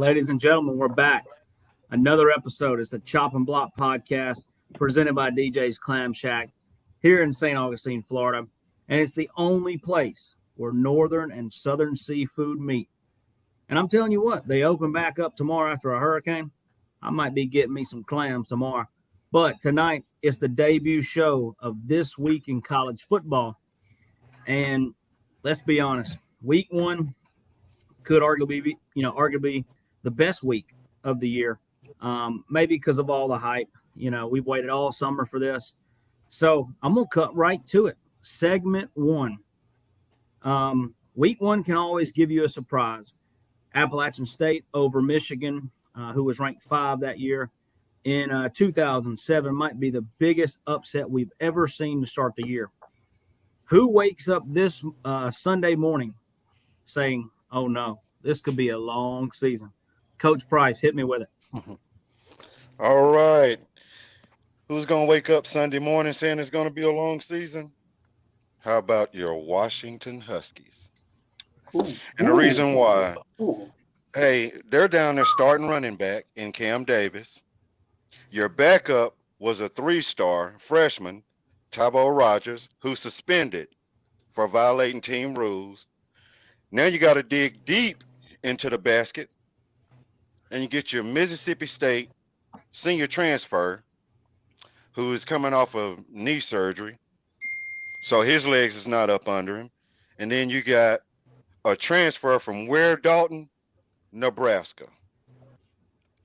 Ladies and gentlemen, we're back. Another episode is the Chop and Block podcast presented by DJ's Clam Shack here in St. Augustine, Florida. And it's the only place where northern and southern seafood meet. And I'm telling you what, they open back up tomorrow after a hurricane. I might be getting me some clams tomorrow. But tonight is the debut show of This Week in College Football. And let's be honest, week one could arguably be the best week of the year. Maybe because of all the hype. We've waited all summer for this. So I'm going to cut right to it. Segment one. Week one can always give you a surprise. Appalachian State over Michigan, who was ranked 5 that year in 2007, might be the biggest upset we've ever seen to start the year. Who wakes up this Sunday morning saying, oh no, this could be a long season? Coach Price, hit me with it. All right. Who's going to wake up Sunday morning saying it's going to be a long season? How about your Washington Huskies? And the reason why, hey, they're down there starting running back in Cam Davis. Your backup was a 3-star freshman, Tabo Rogers, who's suspended for violating team rules. Now you got to dig deep into the basket, and you get your Mississippi State senior transfer, who is coming off of knee surgery, so his legs is not up under him. And then you got a transfer from Dalton, Nebraska.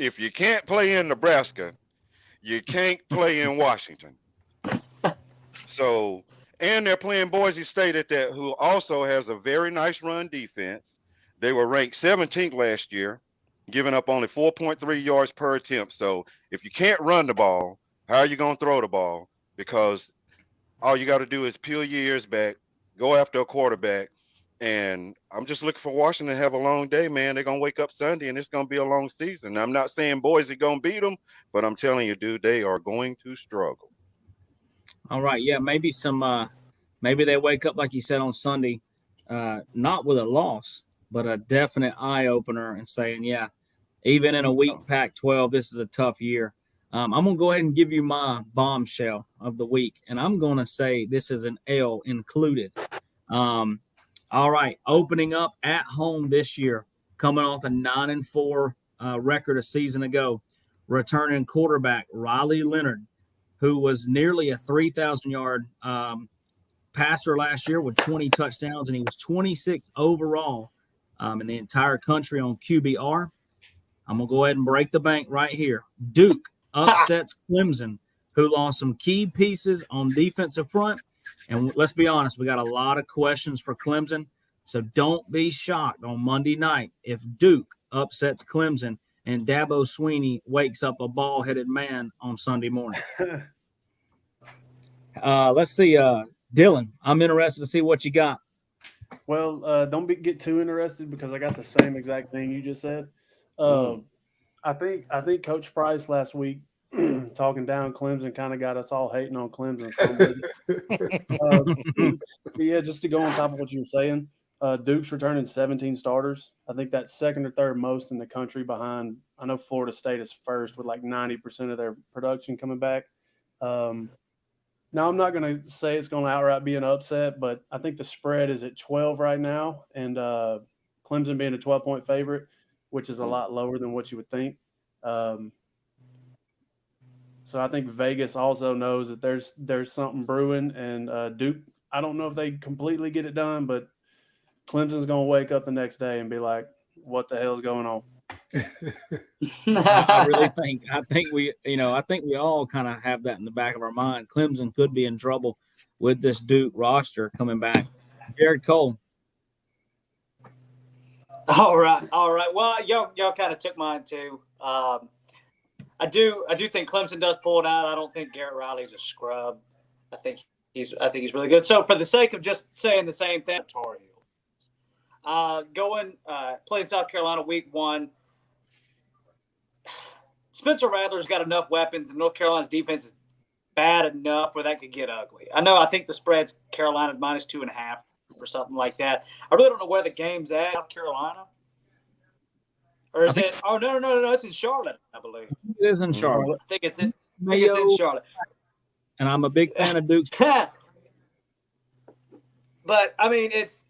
If you can't play in Nebraska, you can't play in Washington. So, and they're playing Boise State at that, who also has a very nice run defense. They were ranked 17th last year, giving up only 4.3 yards per attempt. So if you can't run the ball, how are you going to throw the ball? Because all you got to do is peel your ears back, go after a quarterback. And I'm just looking for Washington to have a long day, man. They're going to wake up Sunday, and it's going to be a long season. I'm not saying Boise going to beat them, but I'm telling you, dude, they are going to struggle. All right. Yeah, maybe maybe they wake up, like you said, on Sunday, not with a loss, but a definite eye-opener and saying, yeah, even in a weak Pac-12, this is a tough year. I'm going to go ahead and give you my bombshell of the week, and I'm going to say this is an L included. All right, opening up at home this year, coming off a 9-4 record a season ago, returning quarterback Riley Leonard, who was nearly a 3,000-yard passer last year with 20 touchdowns, and he was 26th overall in the entire country on QBR. I'm going to go ahead and break the bank right here. Duke upsets Clemson, who lost some key pieces on defensive front. And let's be honest, we got a lot of questions for Clemson. So don't be shocked on Monday night if Duke upsets Clemson and Dabo Swinney wakes up a ball-headed man on Sunday morning. Let's see. Dylan, I'm interested to see what you got. Well, don't get too interested because I got the same exact thing you just said. I think Coach Price last week talking down Clemson kind of got us all hating on Clemson. Yeah, just to go on top of what you were saying, Duke's returning 17 starters. I think that's second or third most in the country behind. I know Florida State is first with like 90% of their production coming back. Now, I'm not going to say it's going to outright be an upset, but I think the spread is at 12 right now, and Clemson being a 12-point favorite, which is a lot lower than what you would think. So I think Vegas also knows that there's something brewing, and Duke, I don't know if they completely get it done, but Clemson's going to wake up the next day and be like, what the hell is going on? I really think we all kind of have that in the back of our mind. Clemson could be in trouble with this Duke roster coming back. Jared Cole. All right. Well, y'all kind of took mine too. I do think Clemson does pull it out. I don't think Garrett Riley's a scrub. I think he's really good. So for the sake of just saying the same thing, Tar Heels. Playing South Carolina week 1. Spencer Rattler's got enough weapons, and North Carolina's defense is bad enough where that could get ugly. I think the spread's Carolina -2.5 or something like that. I really don't know where the game's at. South Carolina. Or is it? Oh no! It's in Charlotte, I believe. It is in Charlotte. I think it's in Charlotte. And I'm a big fan of Duke's. But I mean, this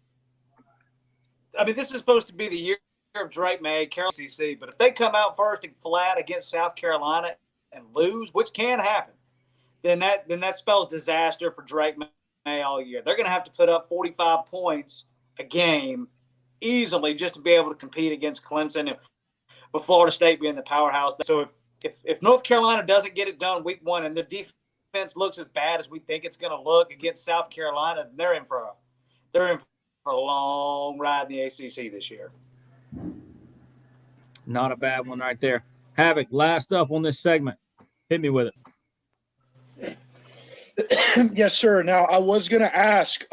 is supposed to be the year of Drake May, Carolina CC. But if they come out first and flat against South Carolina and lose, which can happen, then that spells disaster for Drake May all year. They're going to have to put up 45 points a game easily just to be able to compete against Clemson, with Florida State being the powerhouse. So if North Carolina doesn't get it done week 1 and the defense looks as bad as we think it's going to look against South Carolina, then they're in for a long ride in the ACC this year. Not a bad one right there. Havoc, last up on this segment. Hit me with it. Yes, sir. Now, I was going to ask,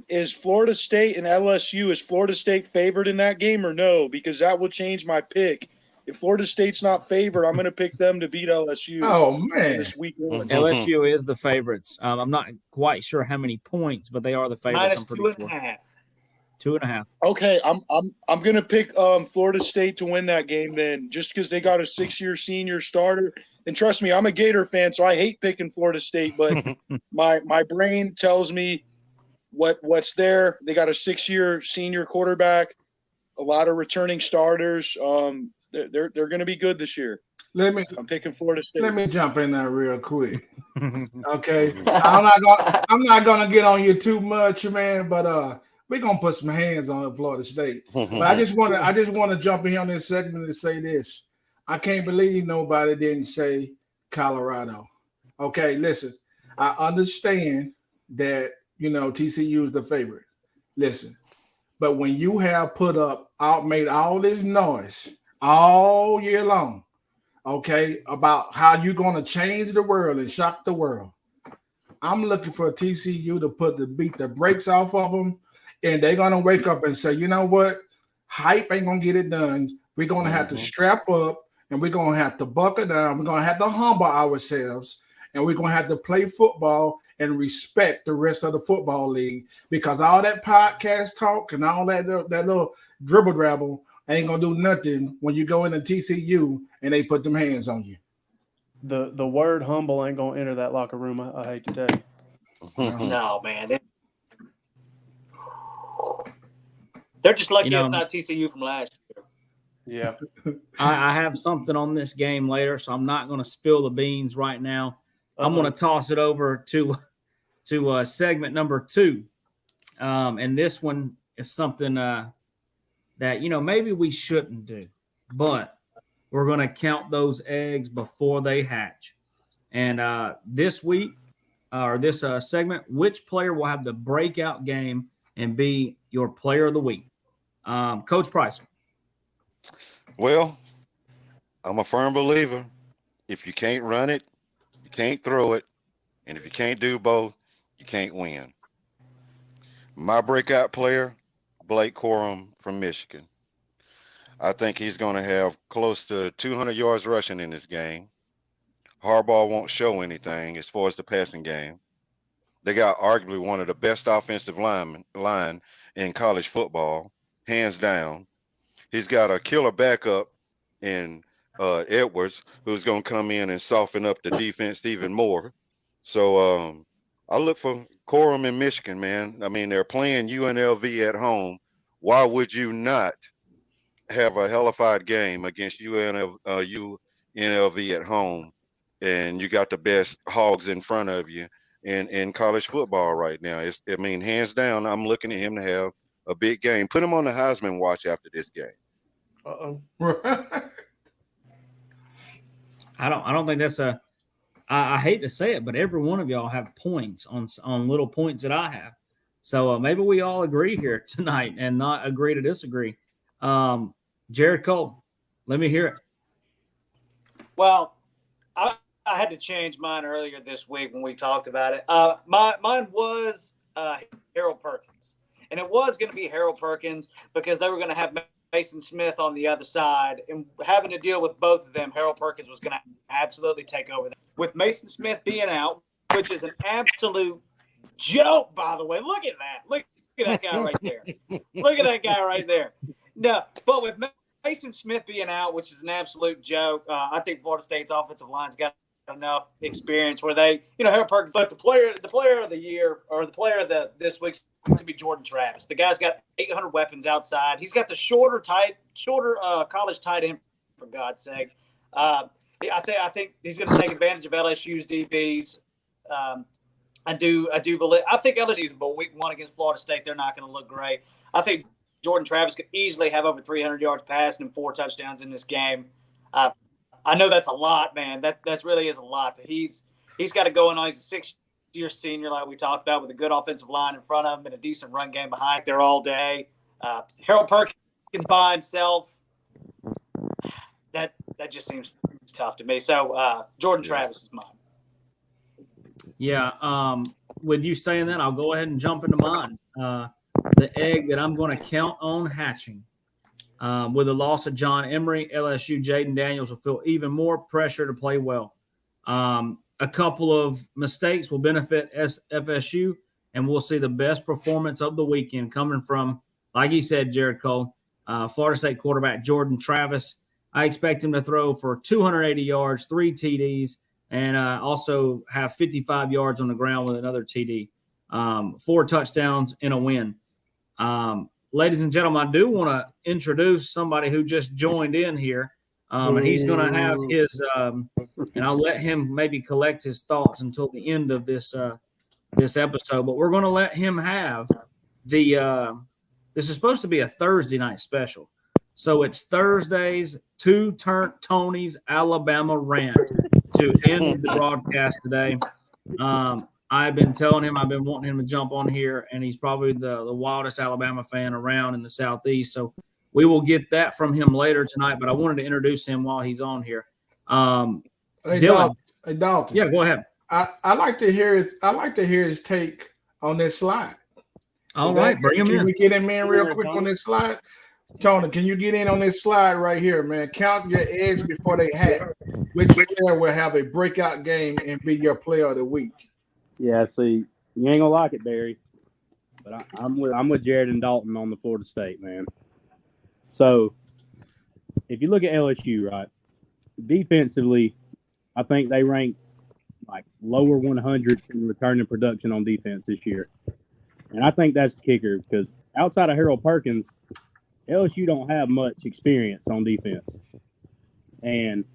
is Florida State and LSU, is Florida State favored in that game or no? Because that will change my pick. If Florida State's not favored, I'm going to pick them to beat LSU. Oh, man. This week one. LSU is the favorites. I'm not quite sure how many points, but they are the favorites. Minus 2.5. 2.5. Okay, I'm going to pick Florida State to win that game then, just because they got a 6-year senior starter. And trust me, I'm a Gator fan, so I hate picking Florida State, but my brain tells me what's there. They got a 6-year senior quarterback, a lot of returning starters. They're going to be good this year. I'm picking Florida State. Let me jump in there real quick. Okay, I'm not gonna get on you too much, man, but we're gonna put some hands on Florida State. But I just want to jump in on this segment and say this. I can't believe nobody didn't say Colorado. Okay, listen, I understand that, TCU is the favorite. Listen, but when you have made all this noise all year long, okay, about how you're going to change the world and shock the world, I'm looking for TCU to beat the brakes off of them, and they're going to wake up and say, you know what, hype ain't going to get it done. We're going to have to strap up, and we're going to have to buckle down. We're going to have to humble ourselves, and we're going to have to play football and respect the rest of the football league, because all that podcast talk and all that little dribble ain't going to do nothing when you go into TCU and they put them hands on you. The word humble ain't going to enter that locker room, I hate to tell you. No, man. They're just lucky it's not TCU from last year. Yeah. I have something on this game later, so I'm not going to spill the beans right now. I'm going to toss it over to segment number 2. And this one is something that, maybe we shouldn't do, but we're going to count those eggs before they hatch. And this week, or this segment, which player will have the breakout game and be your player of the week? Coach Price. Well, I'm a firm believer. If you can't run it, you can't throw it. And if you can't do both, you can't win. My breakout player, Blake Corum from Michigan. I think he's going to have close to 200 yards rushing in this game. Harbaugh won't show anything as far as the passing game. They got arguably one of the best offensive line in college football, hands down. He's got a killer backup in Edwards, who's going to come in and soften up the defense even more. So I look for Corum in Michigan, man. I mean, they're playing UNLV at home. Why would you not have a hellified game against UNLV at home? And you got the best hogs in front of you in college football right now. Hands down, I'm looking at him to have a big game. Put him on the Heisman watch after this game. Uh-oh. I don't think that's I hate to say it, but every one of y'all have points on little points that I have. So maybe we all agree here tonight and not agree to disagree. Jared Cole, let me hear it. Well, I had to change mine earlier this week when we talked about it. Mine was Harold Perkins. And it was going to be Harold Perkins because they were going to have Mason Smith on the other side. And having to deal with both of them, Harold Perkins was going to absolutely take over. With Mason Smith being out, which is an absolute joke, by the way. Look at that. Look at that guy right there. Look at that guy right there. No, but with Mason Smith being out, which is an absolute joke. I think Florida State's offensive line's got enough experience where they, Harold Perkins, but the player of the year or the player of this week's to be Jordan Travis. The guy's got 800 weapons outside. He's got the shorter college tight end, for God's sake. I think he's going to take advantage of LSU's DBs. I do believe. I think LSU's, but week 1 against Florida State, they're not going to look great. I think Jordan Travis could easily have over 300 yards passing and 4 touchdowns in this game. I know that's a lot, man. That really is a lot. But he's got to go in on. He's a 6-year senior, like we talked about, with a good offensive line in front of him and a decent run game behind there all day. Harold Perkins by himself, that just seems tough to me. So Jordan Travis is mine. Yeah. With you saying that, I'll go ahead and jump into mine. The egg that I'm going to count on hatching. With the loss of John Emery, LSU Jaden Daniels will feel even more pressure to play well. A couple of mistakes will benefit FSU, and we'll see the best performance of the weekend coming from, like you said, Jared Cole, Florida State quarterback Jordan Travis. I expect him to throw for 280 yards, 3 TDs, and also have 55 yards on the ground with another TD. 4 touchdowns in a win. Ladies and gentlemen, I do want to introduce somebody who just joined in here, and he's going to have his and I'll let him maybe collect his thoughts until the end of this episode. But we're going to let him have the this is supposed to be a Thursday night special. So it's Thursday's Two Turnt Tony's Alabama rant to end the broadcast today. I've been telling him, I've been wanting him to jump on here, and he's probably the wildest Alabama fan around in the Southeast. So we will get that from him later tonight, but I wanted to introduce him while he's on here. Hey, Dylan. Dalton. Yeah, go ahead. I like to hear his take on this slide. All right, bring him in. Can we get him in real quick on this slide? Tony, can you get in on this slide right here, man? Count your eggs before they hatch. Which player will have a breakout game and be your player of the week? Yeah, see, you ain't gonna like it, Barry, but I'm with Jared and Dalton on the Florida State, man. So, if you look at LSU, right, defensively, I think they rank like lower 100 in returning production on defense this year, and I think that's the kicker because outside of Harold Perkins, LSU don't have much experience on defense, and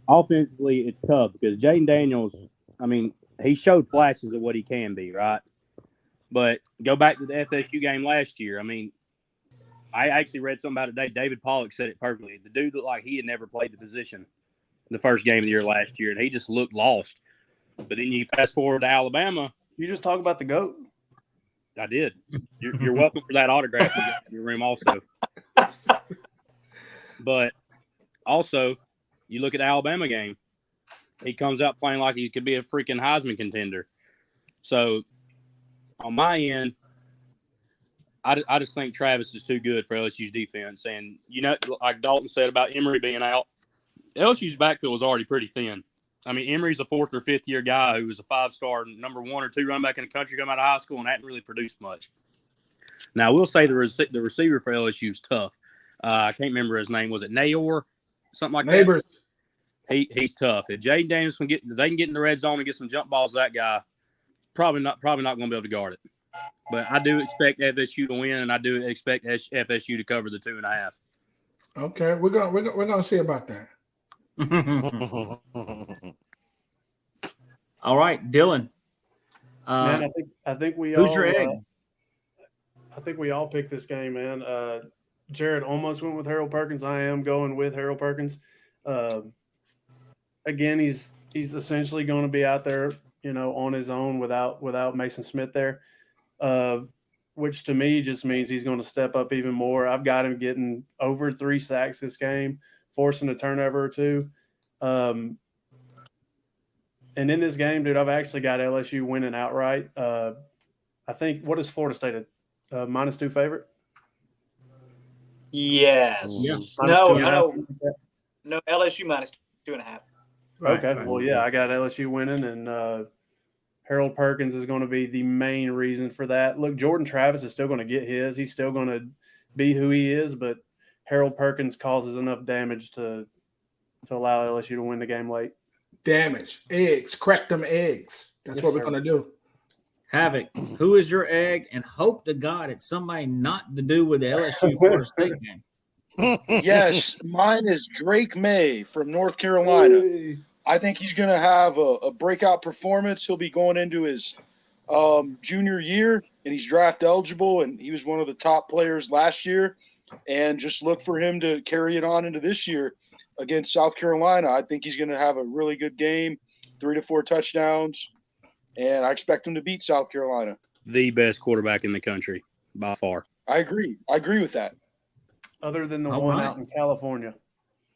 offensively, it's tough because Jaden Daniels. I mean, he showed flashes of what he can be, right? But go back to the FSU game last year. I mean, I actually read something about it today. David Pollock said it perfectly. The dude looked like he had never played the position the first game of the year last year, and he just looked lost. But then you fast forward to Alabama. You just talk about the GOAT. I did. You're welcome for that autograph in your room also. But also, you look at the Alabama game. He comes out playing like he could be a freaking Heisman contender. So, on my end, I just think Travis is too good for LSU's defense. And, like Dalton said about Emery being out, LSU's backfield was already pretty thin. I mean, Emery's a 4th or 5th year guy who was a 5-star number 1 or 2 running back in the country coming out of high school and hadn't really produced much. Now, I will say the receiver for LSU is tough. I can't remember his name. Was it Nayor? Something like Neighbors. that? He's tough. If Jaden Daniels can get in the red zone and get some jump balls, that guy probably not going to be able to guard it. But I do expect FSU to win, and I do expect FSU to cover the 2.5. Okay, we're gonna see about that. All right, Dylan. Man, I think we who's all. your egg? I think we all picked this game, man. Jared almost went with Harold Perkins. I am going with Harold Perkins. Again, he's essentially going to be out there, on his own without Mason Smith there, which to me just means he's going to step up even more. I've got him getting over 3 sacks this game, forcing a turnover or 2. And in this game, dude, I've actually got LSU winning outright. I think, what is Florida State a -2 favorite? Yes. Yeah. No, LSU -2.5. Okay. Right. Well, yeah, I got LSU winning, and Harold Perkins is going to be the main reason for that. Look, Jordan Travis is still going to get his. He's still going to be who he is, but Harold Perkins causes enough damage to allow LSU to win the game late. Damage. Eggs. Crack them eggs. That's Yes, what we're sir. going to do. Havoc, who is your egg? And hope to God it's somebody not to do with the LSU Florida State game. Yes, mine is Drake May from North Carolina. I think he's going to have a breakout performance. He'll be going into his junior year, and he's draft eligible, and he was one of the top players last year. And just look for him to carry it on into this year against South Carolina. I think he's going to have a really good game, 3 to 4 touchdowns, and I expect him to beat South Carolina. The best quarterback in the country by far. I agree. I agree with that. Other than the All one right. out in California.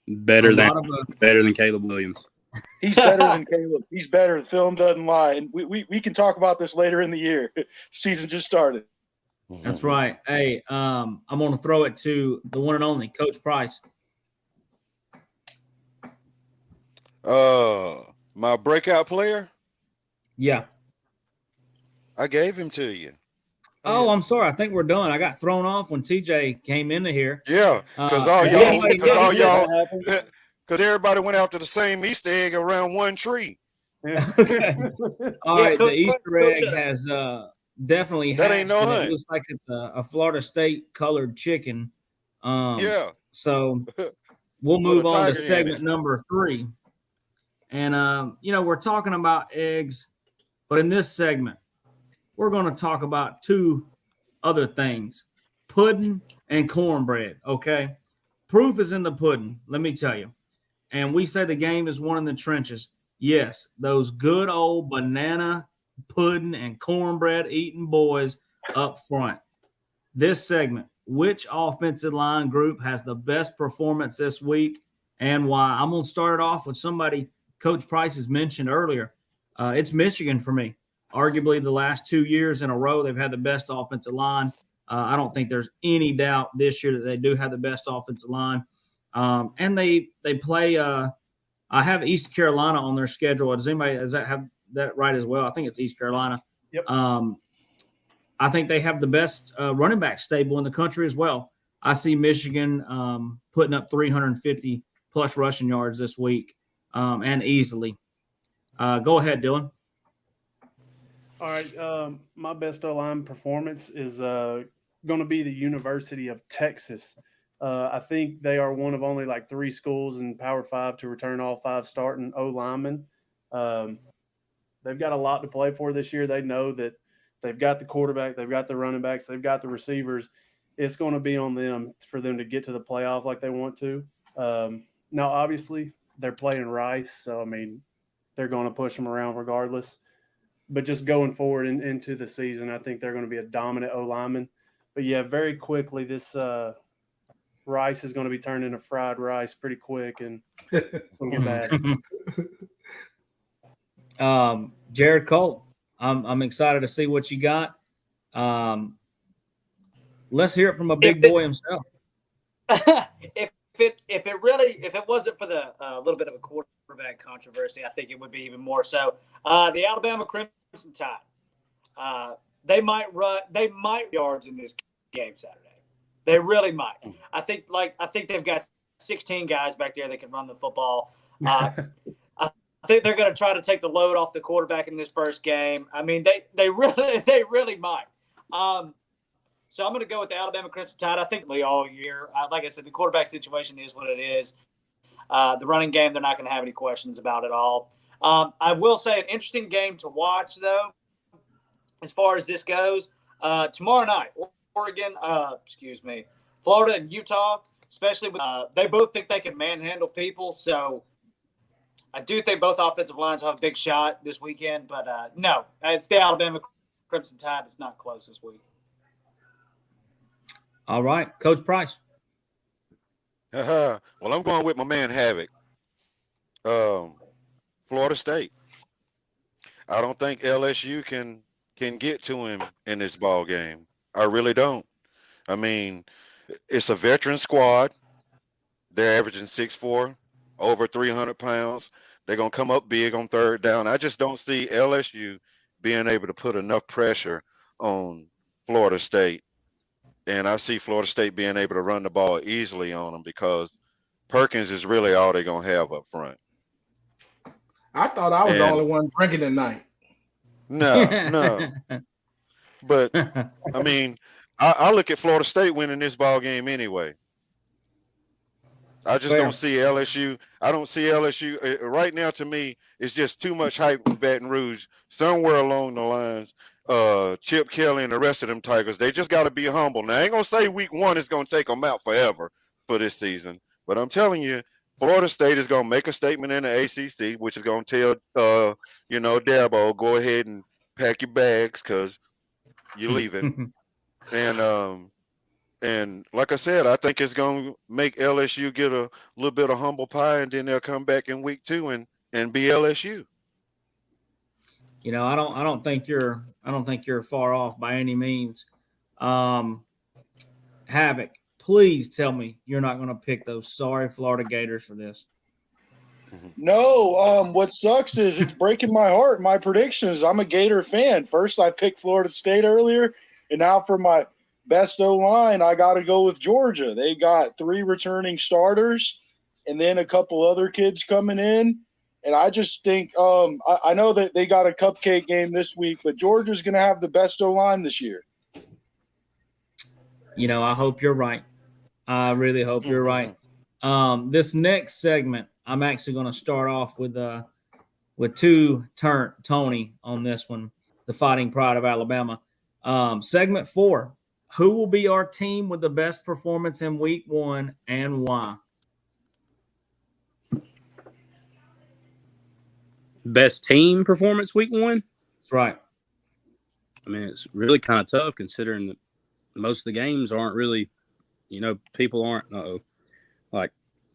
Better A than lot of, better than Caleb Williams. He's better than Caleb. He's better. The film doesn't lie. And we can talk about this later in the year. Season just started. That's right. Hey, I'm going to throw it to the one and only Coach Price. My breakout player, Yeah. I gave him to you. Oh, I'm sorry. I think we're done. I got thrown off when TJ came into here. Yeah, because because everybody went after the same Easter egg around one tree. Okay. All Yeah, right. Coach The Easter Price, egg Coach, has definitely That ain't hatched, no and it hunt. looks like it's a Florida State colored chicken. Yeah. So we'll Put a move on to tiger in segment it. number 3. And, we're talking about eggs, but in this segment, we're going to talk about 2 other things, pudding and cornbread. Okay. Proof is in the pudding, let me tell you. And we say the game is won in the trenches. Yes, those good old banana pudding and cornbread eating boys up front. This segment, which offensive line group has the best performance this week and why? I'm going to start it off with somebody Coach Price has mentioned earlier. It's Michigan for me. Arguably the last 2 years in a row, they've had the best offensive line. I don't think there's any doubt this year that they do have the best offensive line. And they play I have East Carolina on their schedule. Does that have that right as well? I think it's East Carolina. Yep. I think they have the best running back stable in the country as well. I see Michigan putting up 350 plus rushing yards this week and easily. Go ahead, Dylan. All right. My best O-line performance is going to be the University of Texas. I think they are one of only like 3 schools in Power 5 to return all 5 starting O-linemen. They've got a lot to play for this year. They know that they've got the quarterback, they've got the running backs, they've got the receivers. It's going to be on them for them to get to the playoff like they want to. Now, obviously, they're playing Rice, so, I mean, they're going to push them around regardless. But just going forward into the season, I think they're going to be a dominant O-lineman. But, yeah, very quickly, this Rice is going to be turned into fried rice pretty quick, and it's going to get bad. Jared Cole, I'm excited to see what you got. Let's hear it from a big boy himself. if it wasn't for the little bit of a quarterback controversy, I think it would be even more so. The Alabama Crimson Tide, they might yards in this game Saturday. They really might. I think they've got 16 guys back there that can run the football. I think they're going to try to take the load off the quarterback in this first game. I mean, they really might. So I'm going to go with the Alabama Crimson Tide. I think all year, like I said, the quarterback situation is what it is. The running game, they're not going to have any questions about at all. I will say an interesting game to watch, though, as far as this goes. Tomorrow night, Florida and Utah, especially with, they both think they can manhandle people. So I do think both offensive lines will have a big shot this weekend. But no, it's the Alabama Crimson Tide. It's not close this week. All right, Coach Price. Well, I'm going with my man Havoc. Florida State. I don't think LSU can get to him in this ball game. I really don't. I mean, it's a veteran squad. They're averaging 6'4", over 300 pounds. They're going to come up big on third down. I just don't see LSU being able to put enough pressure on Florida State and I see Florida State being able to run the ball easily on them because Perkins is really all they're gonna have up front. I thought I was the And- only one drinking tonight. No. But I mean, I look at Florida State winning this ball game anyway. I just Fair. don't see LSU. I don't see LSU right now. To me, it's just too much hype in Baton Rouge. Somewhere along the lines, Chip Kelly and the rest of them Tigers, they just got to be humble. Now, I ain't gonna say week 1 is gonna take them out forever for this season, but I'm telling you, Florida State is gonna make a statement in the ACC, which is gonna tell Dabo, go ahead and pack your bags because you're leaving. And like I said, I think it's going to make LSU get a little bit of humble pie, and then they'll come back in week 2 and be LSU. You know, I don't think you're far off by any means. Havoc, please tell me you're not going to pick those sorry Florida Gators for this. No, what sucks is it's breaking my heart. My predictions. I'm a Gator fan. First, I picked Florida State earlier, and now for my best O-line, I got to go with Georgia. They got 3 returning starters and then a couple other kids coming in. And I just think I know that they got a cupcake game this week, but Georgia's going to have the best O-line this year. You know, I hope you're right. I really hope you're right. This next segment, I'm actually going to start off with Tony on this one, the Fighting Pride of Alabama. Segment 4. Who will be our team with the best performance in week 1 and why? Best team performance week 1? That's right. I mean, it's really kind of tough considering that most of the games aren't really, people aren't like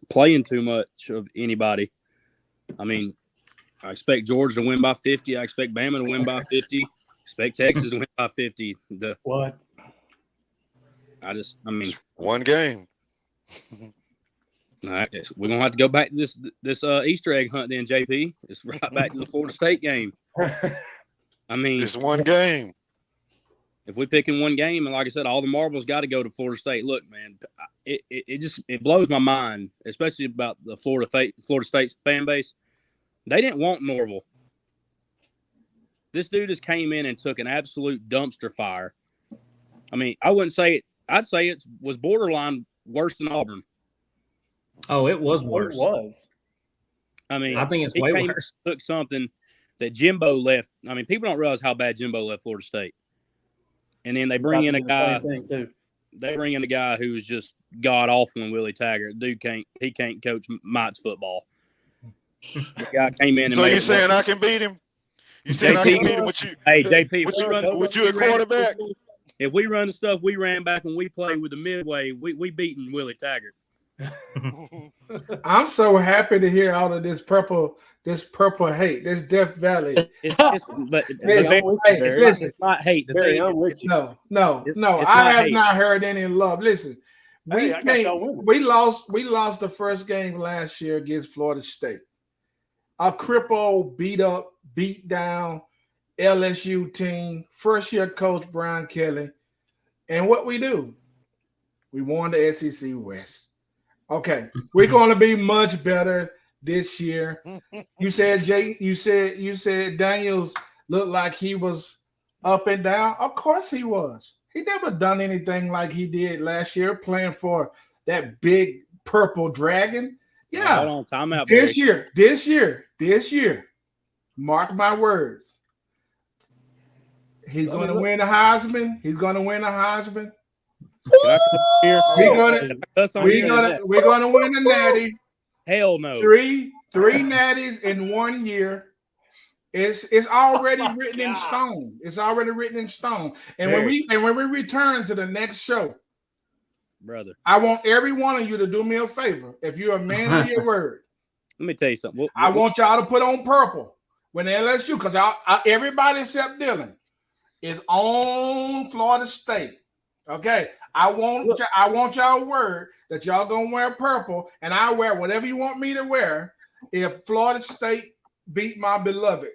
playing too much of anybody. I mean, I expect Georgia to win by 50. I expect Bama to win by 50. I expect Texas to win by 50. What? One game. All right, we're gonna have to go back to this Easter egg hunt then, JP. It's right back to the Florida State game. I mean, It's one game. if we pick in one game, and like I said, all the marbles got to go to Florida State. Look, man, it blows my mind, especially about the Florida State fan base. They didn't want Norville. This dude just came in and took an absolute dumpster fire. I mean, I wouldn't say it. I'd say it was borderline worse than Auburn. Oh, it was worse. It was. I mean, I think it's he way came worse. and took something that Jimbo left. I mean, people don't realize how bad Jimbo left Florida State. And then they bring in a guy. They bring in a guy who's just god awful in Willie Taggart. Dude can't coach Mike's football. The guy came in and So made you it saying work. I can beat him? You saying I can beat him with you? Hey, JP, With you a quarterback? If we run the stuff we ran back when we played with the Midway, we beating Willie Taggart. I'm so happy to hear all of this purple hate, this Death Valley. It's not hate. The thing, No. It's I not have hate. not heard any love. Listen, Hey, I got y'all winning. we lost the first game last year against Florida State. A crippled, beat down LSU team, first year coach Brian Kelly. And what we do? We won the SEC West. Okay, we're going to be much better this year. You said Daniels looked like he was up and down. Of course he was. He never done anything like he did last year, playing for that big purple dragon. Yeah. Hold on, time out. This year, mark my words. He's going to win the Heisman. He's going to win the Heisman. We're gonna win the Natty. Hell no. Three natties in 1 year. It's already written in stone. It's already written in stone. And when we return to the next show, brother, I want every one of you to do me a favor. If you're a man of your word, let me tell you something. I want y'all to put on purple when LSU, because everybody except Dylan is on Florida State. Okay, I want y'all word that y'all gonna wear purple, and I wear whatever you want me to wear. If Florida State beat my beloved,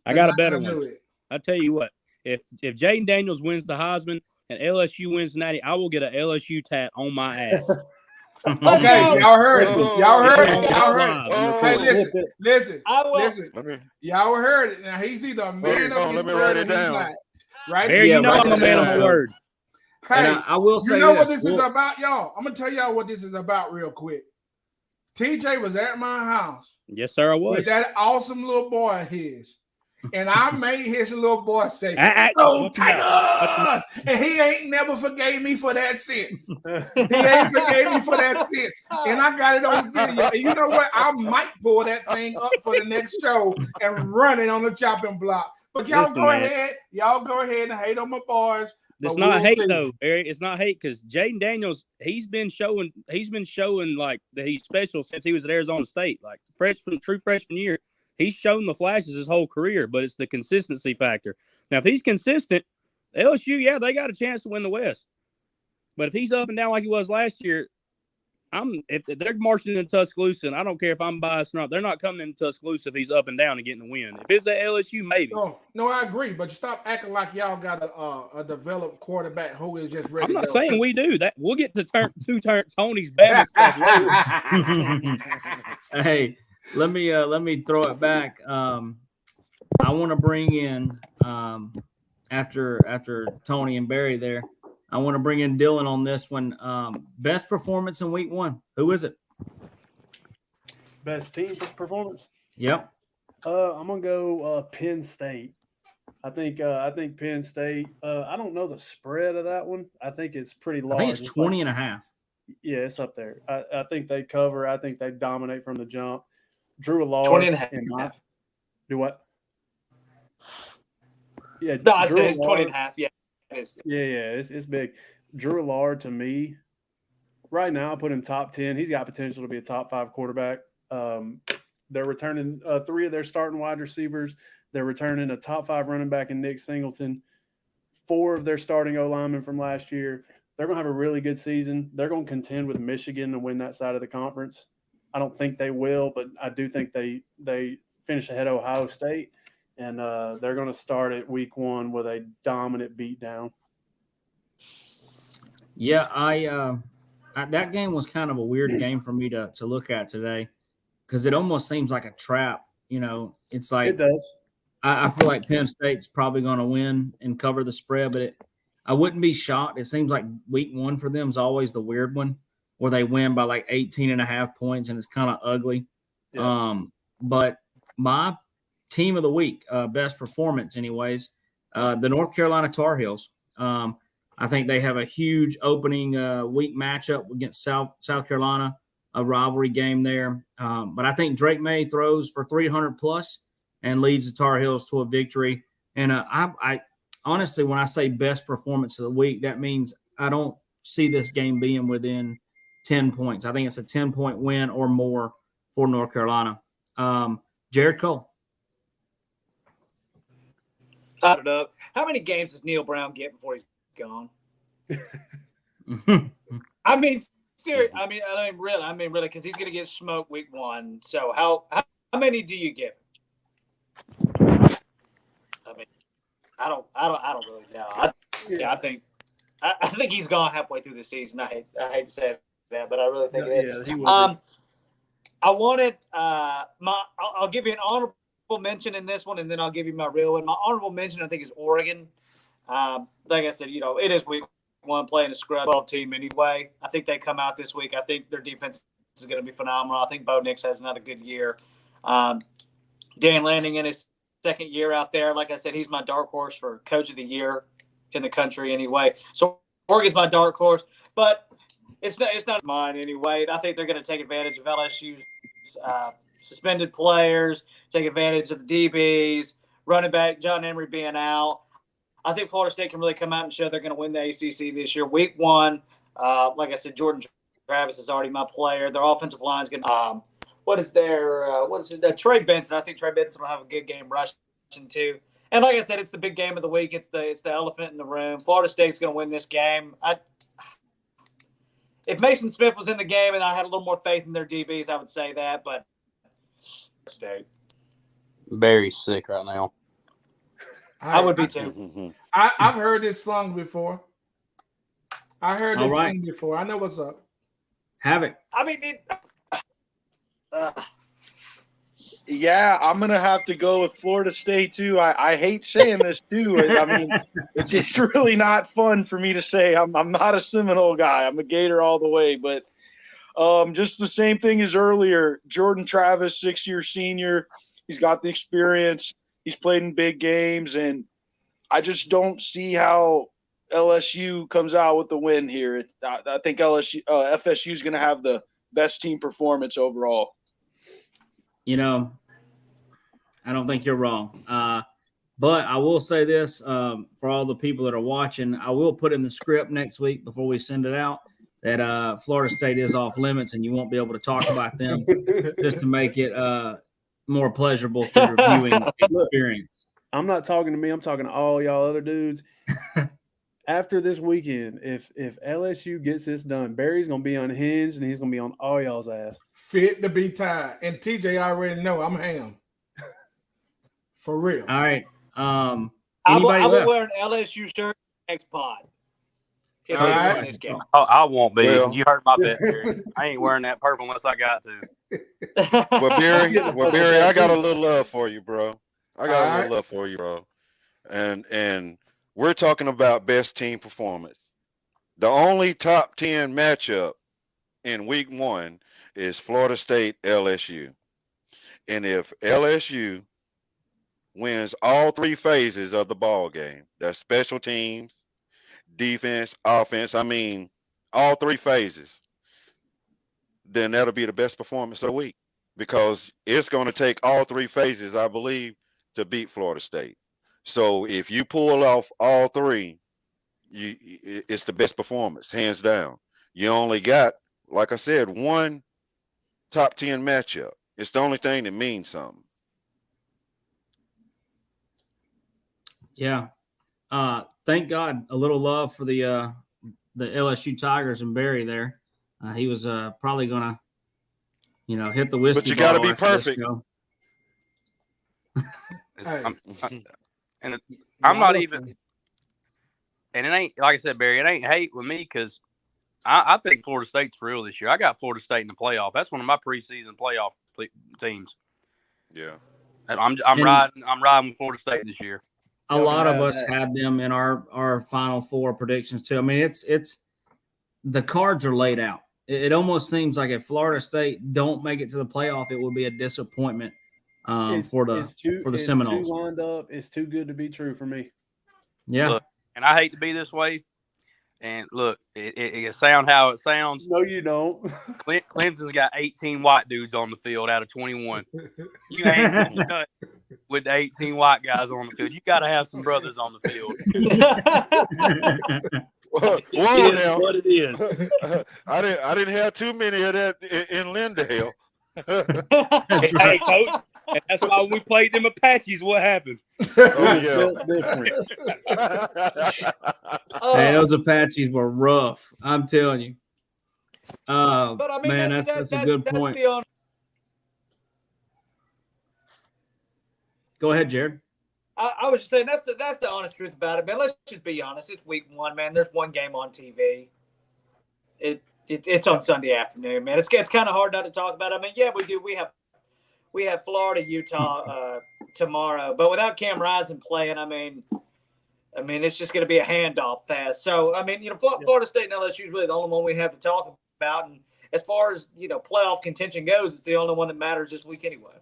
I got a better one. I tell you what, if Jaden Daniels wins the Heisman, and LSU wins the Natty, I will get a LSU tat on my ass. Let's Okay, go. y'all heard it. Y'all heard Oh, it. Y'all heard live it. and Hey, recorded. listen. I will. Listen. Let me, Y'all heard it. Now he's either a man Hold on, of his let me word write or it he's down. not. Right? Barry, Yeah, you know right I'm a man of now. my word. Hey, And I will say you know this. what this is about, y'all? I'm gonna tell y'all what this is about real quick. TJ was at my house Yes, sir, I with was. that awesome little boy of his. And I made his little boy say, Oh, "Go Tigers!" And he ain't never forgave me for that since. He ain't forgave me for that since. And I got it on video. And you know what? I might pull that thing up for the next show and run it on the chopping block. But y'all Listen, go man. ahead. Y'all go ahead and hate on my boys. It's but not we'll hate see. though, Barry. It's not hate because Jaden Daniels, he's been showing like that he's special since he was at Arizona State. Like true freshman year, he's shown the flashes his whole career, but it's the consistency factor. Now, if he's consistent, LSU, yeah, they got a chance to win the West. But if he's up and down like he was last year, if they're marching in Tuscaloosa, and I don't care if I'm biased or not, they're not coming in Tuscaloosa if he's up and down and getting the win. If it's at LSU, maybe. No, I agree. But stop acting like y'all got a developed quarterback who is just ready I'm not to saying we do that. We'll get to Tony's Bama stuff later. Hey, let me throw it back. I want to bring in after Tony and Barry there. I want to bring in Dylan on this one. Best performance in week 1. Who is it? Best team performance. Yep. I'm gonna go Penn State. I think Penn State. I don't know the spread of that one. I think it's pretty large. I think it's 20 and a half. Yeah, it's up there. I think they cover. I think they dominate from the jump. Drew Allard 20 and a half. Do what? Yeah, No, I Drew said it's 20 Allard- and a half. Yeah, it is. Yeah, it's big. Drew Allard, to me, right now, I put him top 10. He's got potential to be a top 5 quarterback. They're returning 3 of their starting wide receivers. They're returning a top 5 running back in Nick Singleton. 4 of their starting O-linemen from last year. They're going to have a really good season. They're going to contend with Michigan to win that side of the conference. I don't think they will, but I do think they finish ahead of Ohio State. And they're going to start at week 1 with a dominant beatdown. Yeah, I that game was kind of a weird game for me to look at today because it almost seems like a trap. You know, it's like It does. I feel like Penn State's probably going to win and cover the spread, but I wouldn't be shocked. It seems like week 1 for them is always the weird one where they win by like 18 and a half points and it's kind of ugly. Yeah. But my team of the week, best performance anyways, the North Carolina Tar Heels. I think they have a huge opening week matchup against South Carolina, a rivalry game there. But I think Drake May throws for 300 plus and leads the Tar Heels to a victory. And I honestly, when I say best performance of the week, that means I don't see this game being within 10 points. I think it's a 10-point win or more for North Carolina. Jared Cole. Up. How many games does Neil Brown get before he's gone? I mean, seriously. I mean, really, because he's going to get smoked week 1. So how many do you give? I mean, I don't really know. I think he's gone halfway through the season. I hate to say that, but I really think it is. he will. I wanted I'll give you an honorable mention in this one, and then I'll give you my real one. My honorable mention, I think, is Oregon. Like I said, it is week 1 playing a scrub 12 team anyway. I think they come out this week. I think their defense is going to be phenomenal. I think Bo Nix has another good year. Dan Lanning in his second year out there. Like I said, he's my dark horse for coach of the year in the country anyway. So Oregon's my dark horse, but it's not mine anyway. I think they're going to take advantage of LSU's suspended players, take advantage of the DBs, running back John Emery being out. I think Florida State can really come out and show they're going to win the ACC this year. Week 1, like I said, Jordan Travis is already my player. Their offensive line is going to Trey Benson. I think Trey Benson will have a good game rushing too. And like I said, it's the big game of the week. It's the elephant in the room. Florida State's going to win this game. If Mason Smith was in the game and I had a little more faith in their DBs, I would say that. But State, Barry's sick right now. I would be too. I've heard this song before. I heard All the right. team before. I know what's up. Havoc. I mean, Yeah, I'm gonna have to go with Florida State too. I hate saying this too. I mean, it's really not fun for me to say. I'm not a Seminole guy. I'm a Gator all the way. But just the same thing as earlier. Jordan Travis, 6-year senior. He's got the experience. He's played in big games, and I just don't see how LSU comes out with the win here. I think FSU is going to have the best team performance overall. You know, I don't think you're wrong. But I will say this for all the people that are watching, I will put in the script next week before we send it out that Florida State is off limits and you won't be able to talk about them just to make it more pleasurable for your viewing experience. I'm not talking to me. I'm talking to all y'all other dudes. After this weekend, if LSU gets this done, Barry's going to be unhinged and he's going to be on all y'all's ass. Fit to be tied. And TJ already know I'm ham. For real. All right. I Anybody will left? wear an LSU shirt next pod. If All they right. win this game. Oh, I won't be. Well- You heard my bet, Barry. I ain't wearing that purple unless I got to. Well, Barry, I got a little love for you, bro. I got a Alright. little love for you, bro. And we're talking about best team performance. The only top 10 matchup in week 1 is Florida State LSU. And if LSU wins all 3 phases of the ball game, that's special teams, defense, offense, I mean, all 3 phases, then that'll be the best performance of the week because it's going to take all 3 phases, I believe, to beat Florida State. So if you pull off all 3, it's the best performance, hands down. You only got, like I said, 1 top 10 matchup. It's the only thing that means something. Yeah. Thank God, a little love for the LSU Tigers and Barry there. He was probably going to, hit the whiskey. But you got to bottle be after this perfect. show. Hey. I'm not even, and it ain't, like I said, Barry, it ain't hate with me because I think Florida State's for real this year. I got Florida State in the playoff. That's one of my preseason playoff teams. Yeah. And I'm riding with Florida State this year. A lot of us had them in our Final Four predictions too. I mean, it's the cards are laid out. It almost seems like if Florida State don't make it to the playoff, it would be a disappointment for the Seminoles. It's too lined up. It's too good to be true for me. Yeah. Look, and I hate to be this way. And look, it sound how it sounds. No, you don't. Clemson's got 18 white dudes on the field out of 21. You ain't gonna cut with the 18 white guys on the field. You got to have some brothers on the field. Whoa, It is now. what it is. I didn't have too many of that in Lindale. Hey, coach, and that's why when we played them Apaches, what happened? Oh Hey, those Apaches were rough. I'm telling you. But I mean, Man, that's a good point. Go ahead, Jared. I was just saying that's the honest truth about it, man. Let's just be honest. It's week 1, man. There's one game on TV. It's on Sunday afternoon, man. It's kind of hard not to talk about. I mean, yeah, we do. We have Florida, Utah tomorrow, but without Cam Rising playing, I mean, it's just going to be a handoff fast. So, I mean, Florida State and LSU is really the only one we have to talk about. And as far as playoff contention goes, it's the only one that matters this week anyway.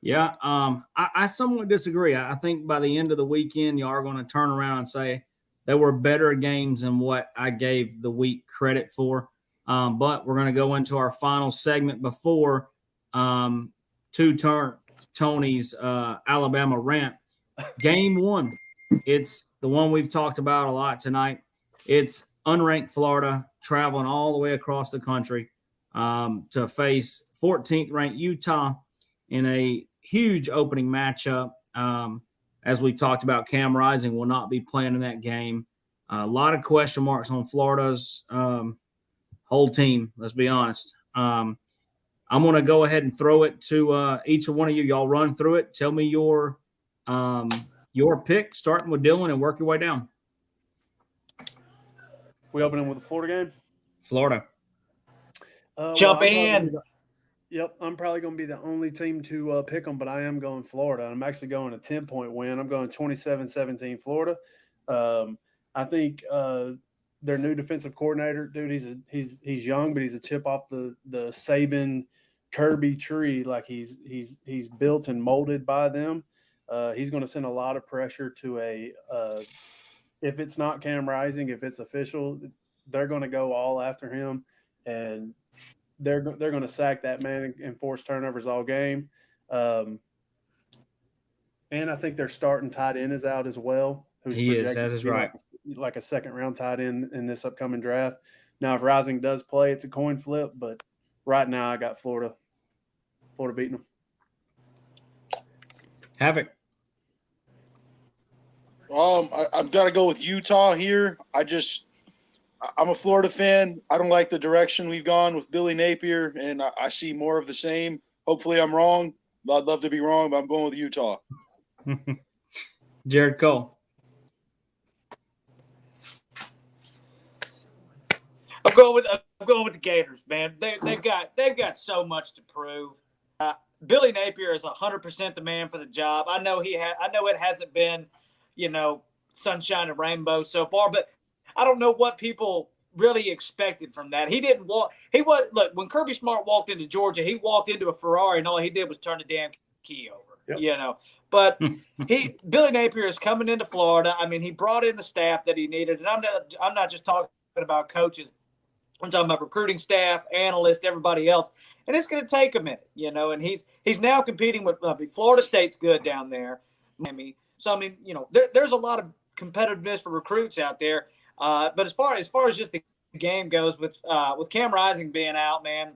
Yeah, I somewhat disagree. I think by the end of the weekend, you are going to turn around and say there were better games than what I gave the week credit for. But we're going to go into our final segment before Tony's Alabama rant. Game 1, it's the one we've talked about a lot tonight. It's unranked Florida traveling all the way across the country to face 14th ranked Utah in a huge opening matchup. As we talked about, Cam Rising will not be playing in that game. A lot of question marks on Florida's whole team, let's be honest. I'm going to go ahead and throw it to each one of you. Y'all run through it. Tell me your pick, starting with Dylan, and work your way down. We opening with the Florida game? Florida. Jump I'm probably gonna in. be Yep, I'm probably going to be the only team to pick them, but I am going Florida. I'm actually going a 10-point win. I'm going 27-17 Florida. I think their new defensive coordinator, dude, he's young, but he's a chip off the Saban Kirby tree. Like he's built and molded by them. He's going to send a lot of pressure to if it's not Cam Rising, if it's official, they're going to go all after him, and they're going to sack that man and force turnovers all game. And I think their starting tight end is out as well. He is. That is right. Like a second-round tight end in this upcoming draft. Now, if Rising does play, it's a coin flip. But right now, I got Florida beating them. Havoc. I've got to go with Utah here. I'm a Florida fan. I don't like the direction we've gone with Billy Napier, and I see more of the same. Hopefully I'm wrong. I'd love to be wrong, but I'm going with Utah. Jared Cole. I'm going with the Gators, man. They've got so much to prove. Billy Napier is 100% the man for the job. I know it hasn't been, sunshine and rainbows so far, but I don't know what people really expected from that. Look, when Kirby Smart walked into Georgia, he walked into a Ferrari and all he did was turn the damn key over. Yep. But Billy Napier is coming into Florida. I mean, he brought in the staff that he needed, and I'm not just talking about coaches. I'm talking about recruiting staff, analysts, everybody else. And it's going to take a minute, and he's now competing with Florida State's good down there. So, there's a lot of competitiveness for recruits out there. But as far as just the game goes with Cam Rising being out, man,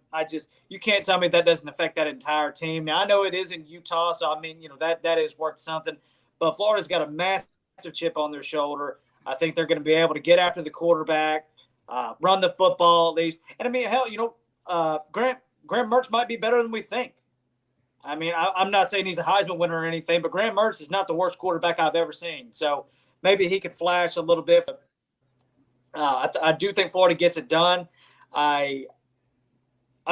you can't tell me that doesn't affect that entire team. Now, I know it is in Utah, so, that is worth something. But Florida's got a massive chip on their shoulder. I think they're going to be able to get after the quarterback, run the football at least. And, hell, Graham Mertz might be better than we think. I'm not saying he's a Heisman winner or anything, but Graham Mertz is not the worst quarterback I've ever seen. So maybe he could flash a little bit. I do think Florida gets it done. I'm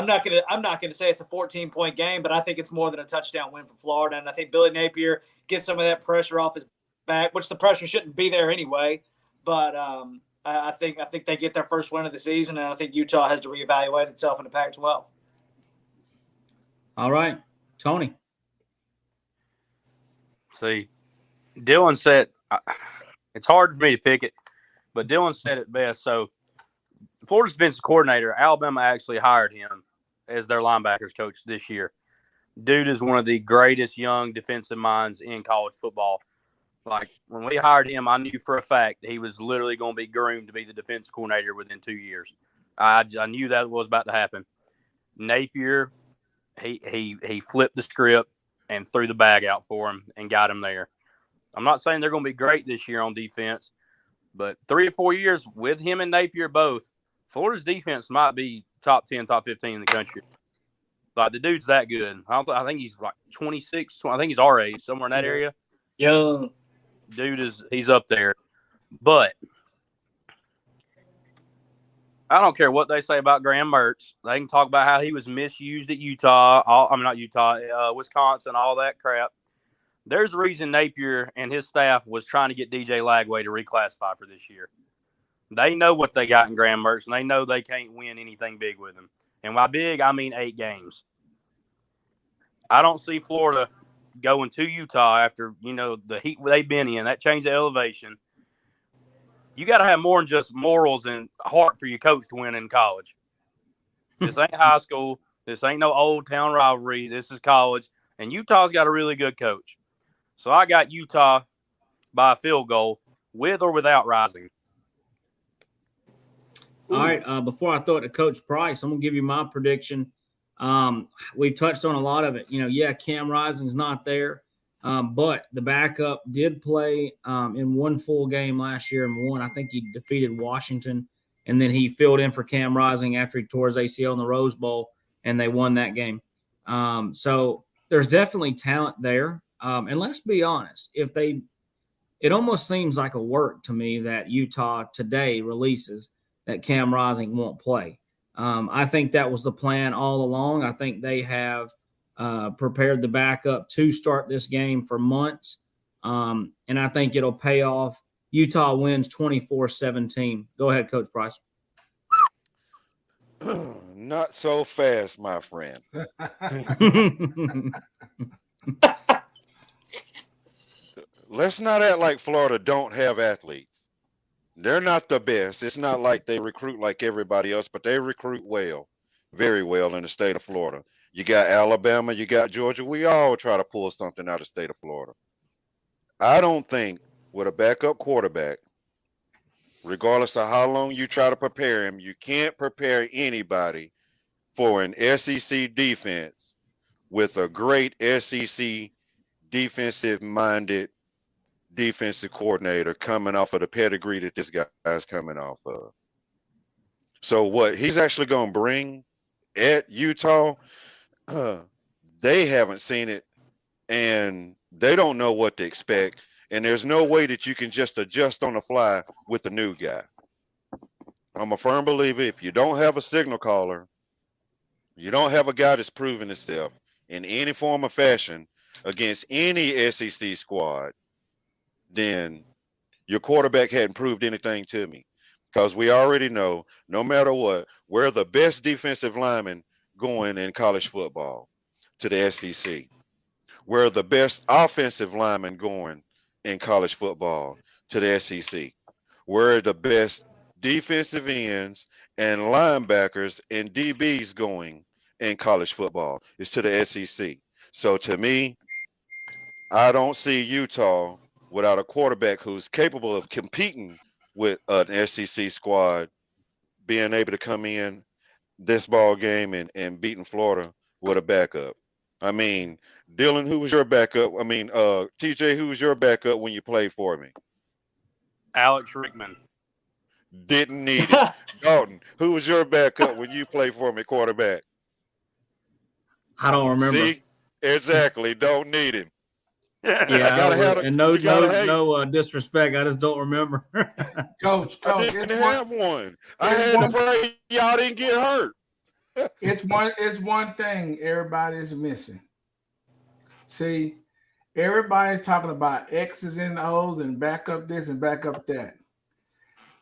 not gonna say it's a 14-point game, but I think it's more than a touchdown win for Florida. And I think Billy Napier gets some of that pressure off his back, which the pressure shouldn't be there anyway. But I think they get their first win of the season, and I think Utah has to reevaluate itself in the Pac-12. All right, Tony. See, Dylan said it's hard for me to pick it, but Dylan said it best. So, Florida's defensive coordinator, Alabama actually hired him as their linebackers coach this year. Dude is one of the greatest young defensive minds in college football. Like, when we hired him, I knew for a fact he was literally going to be groomed to be the defense coordinator within 2 years. I knew that was about to happen. Napier, he flipped the script and threw the bag out for him and got him there. I'm not saying they're going to be great this year on defense, but 3 or 4 years with him and Napier both, Florida's defense might be top 10, top 15 in the country. Like, the dude's that good. I think he's like 26. I think he's our age, somewhere in that area. Young. Dude he's up there. But I don't care what they say about Graham Mertz. They can talk about how he was misused at Wisconsin, all that crap. There's a reason Napier and his staff was trying to get DJ Lagway to reclassify for this year. They know what they got in Graham Mertz, and they know they can't win anything big with him. And by big, I mean 8 games. I don't see Florida going to Utah after, the heat they've been in. That changed the elevation. You got to have more than just morals and heart for your coach to win in college. This ain't high school. This ain't no old town rivalry. This is college. And Utah's got a really good coach. So I got Utah by a field goal with or without Rising. All right. Before I throw it to Coach Price, I'm going to give you my prediction. We've touched on a lot of it. Cam Rising's not there. But the backup did play in one full game last year and won. I think he defeated Washington, and then he filled in for Cam Rising after he tore his ACL in the Rose Bowl, and they won that game. So there's definitely talent there. And let's be honest, it almost seems like a work to me that Utah today releases that Cam Rising won't play. I think that was the plan all along. I think they have prepared the backup to start this game for months, and I think it'll pay off. Utah wins 24-17. Go ahead, Coach Price. Not so fast, my friend. Let's not act like Florida don't have athletes. They're not the best. It's not like they recruit like everybody else, but they recruit well, very well in the state of Florida. You got Alabama, you got Georgia. We all try to pull something out of the state of Florida. I don't think with a backup quarterback, regardless of how long you try to prepare him, you can't prepare anybody for an SEC defense with a great SEC defensive-minded defensive coordinator coming off of the pedigree that this guy's coming off of. So what he's actually going to bring at Utah, they haven't seen it, and they don't know what to expect. And there's no way that you can just adjust on the fly with the new guy. I'm a firm believer if you don't have a signal caller, you don't have a guy that's proven himself in any form or fashion against any SEC squad, then your quarterback hadn't proved anything to me. Because we already know, no matter what, we're the best defensive linemen going in college football to the SEC. We're the best offensive linemen going in college football to the SEC. We're the best defensive ends and linebackers and DBs going in college football. It's to the SEC. So to me, I don't see Utah without a quarterback who's capable of competing with an SEC squad being able to come in this ball game and beating Florida with a backup. I mean, Dylan, who was your backup? I mean, TJ, who was your backup when you played for me? Alex Rickman. Didn't need it. Dalton, who was your backup when you played for me, quarterback? I don't remember. See, exactly. Don't need him. Yeah, and no disrespect. I just don't remember. Coach, I didn't have one. I had to pray y'all didn't get hurt. It's one thing everybody's missing. See, everybody's talking about X's and O's and back up this and back up that.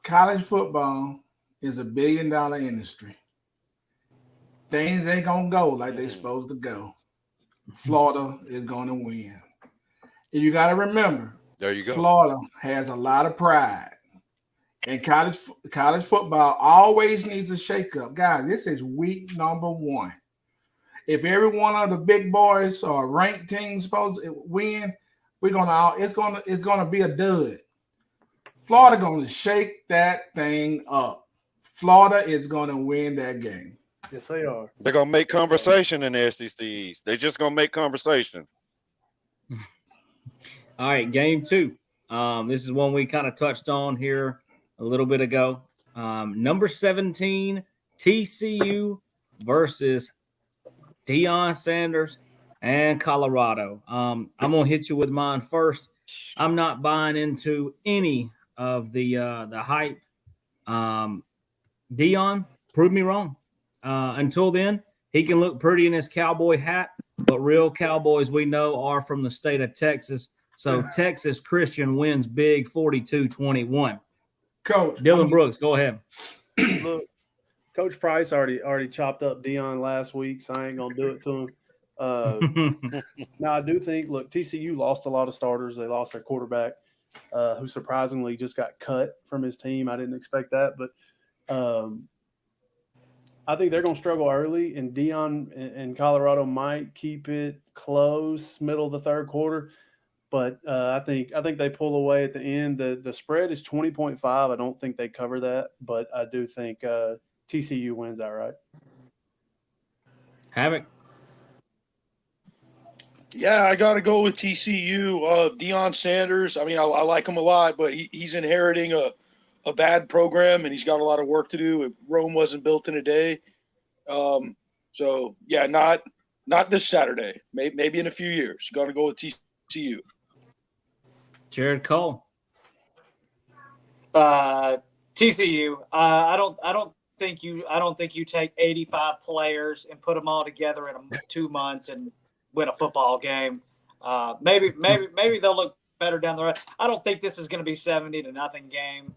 College football is $1 billion industry. Things ain't gonna go like they're supposed to go. Florida is gonna win. And you got to remember, there you go. Florida has a lot of pride. And college football always needs a shakeup. Guys, this is week number 1. If every one of the big boys or ranked teams supposed to win, it's gonna be a dud. Florida gonna shake that thing up. Florida is gonna win that game. Yes, they are. They're gonna make conversation in the SEC East. They're just gonna make conversation. All right, game 2. This is one we kind of touched on here a little bit ago. Number 17, TCU versus Deion Sanders and Colorado. I'm going to hit you with mine first. I'm not buying into any of the hype. Deion, prove me wrong. Until then, he can look pretty in his cowboy hat, but real Cowboys we know are from the state of Texas. So Texas Christian wins big 42-21. Coach Dylan Brooks, go ahead. Look, Coach Price already chopped up Deion last week, so I ain't gonna do it to him. Now I do think, look, TCU lost a lot of starters. They lost their quarterback, who surprisingly just got cut from his team. I didn't expect that, but I think they're going to struggle early, and Deion and Colorado might keep it close, middle of the third quarter. But I think they pull away at the end. The spread is 20.5. I don't think they cover that, but I do think TCU wins outright. Havoc. Yeah, I got to go with TCU. Deion Sanders, I mean, I like him a lot, but he's inheriting a bad program, and he's got a lot of work to do. Rome wasn't built in a day. So, yeah, not this Saturday. Maybe in a few years. Got to go with TCU. Jared Cole. TCU. I don't think you take 85 players and put them all together in 2 months and win a football game. Maybe they'll look better down the road. I don't think this is going to be 70-0 game.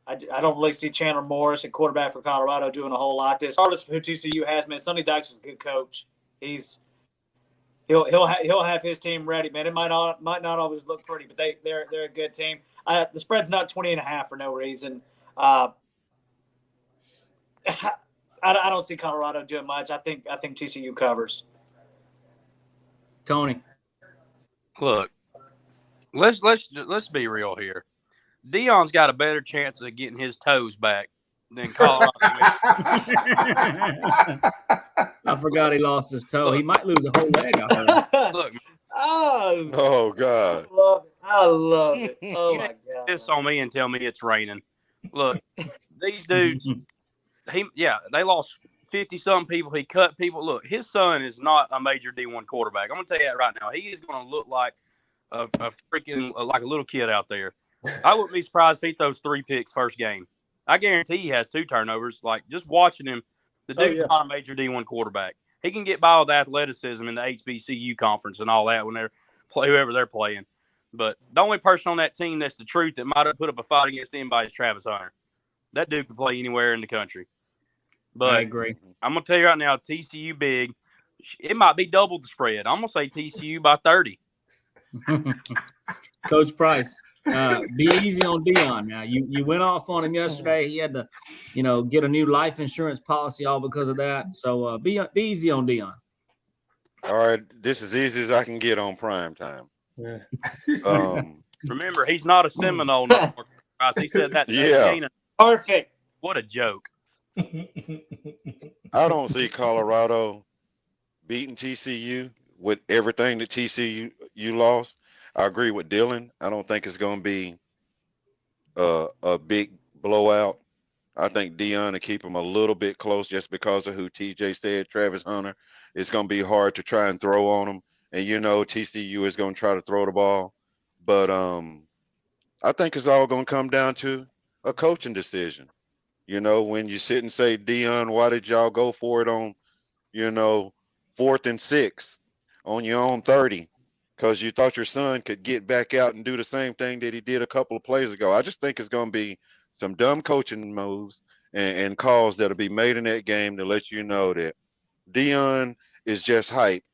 I don't really see Chandler Morris, a quarterback for Colorado, doing a whole lot. This artist who TCU has, man, Sonny Dykes is a good coach. He'll have his team ready, man. It might not always look pretty, but they're a good team. The spread's not 20.5 for no reason. I don't see Colorado doing much. I think TCU covers. Tony. Look, let's be real here. Deion's got a better chance of getting his toes back than Colorado. I forgot he lost his toe. He might lose a whole leg. I heard. Look, Oh God. I love it. Oh you my didn't God. piss on me and tell me it's raining. Look, these dudes, they lost 50-something people. He cut people. Look, his son is not a major D1 quarterback. I'm gonna tell you that right now. He is gonna look like a freaking like a little kid out there. I wouldn't be surprised if he throws 3 picks first game. I guarantee he has 2 turnovers. Like, just watching him, the dude's not a major D1 quarterback. He can get by with athleticism in the HBCU conference and all that when they're whoever they're playing. But the only person on that team that's the truth that might have put up a fight against anybody is Travis Hunter. That dude can play anywhere in the country. But I agree. I'm going to tell you right now, TCU big. It might be double the spread. I'm going to say TCU by 30. Coach Price. Be easy on Deion now. You went off on him yesterday. He had to, get a new life insurance policy all because of that. So be easy on Deion. All right, this is easy as I can get on prime time. Yeah. Remember, he's not a Seminole no more. Price. He said that. Yeah. Perfect. What a joke. I don't see Colorado beating TCU with everything that TCU lost. I agree with Dylan. I don't think it's going to be a big blowout. I think Deion will keep him a little bit close just because of who TJ said, Travis Hunter. It's going to be hard to try and throw on him. And, TCU is going to try to throw the ball. But I think it's all going to come down to a coaching decision. When you sit and say, Deion, why did y'all go for it on, 4th and 6 on your own 30? Because you thought your son could get back out and do the same thing that he did a couple of plays ago. I just think it's going to be some dumb coaching moves and calls that'll be made in that game to let you know that Deion is just hype.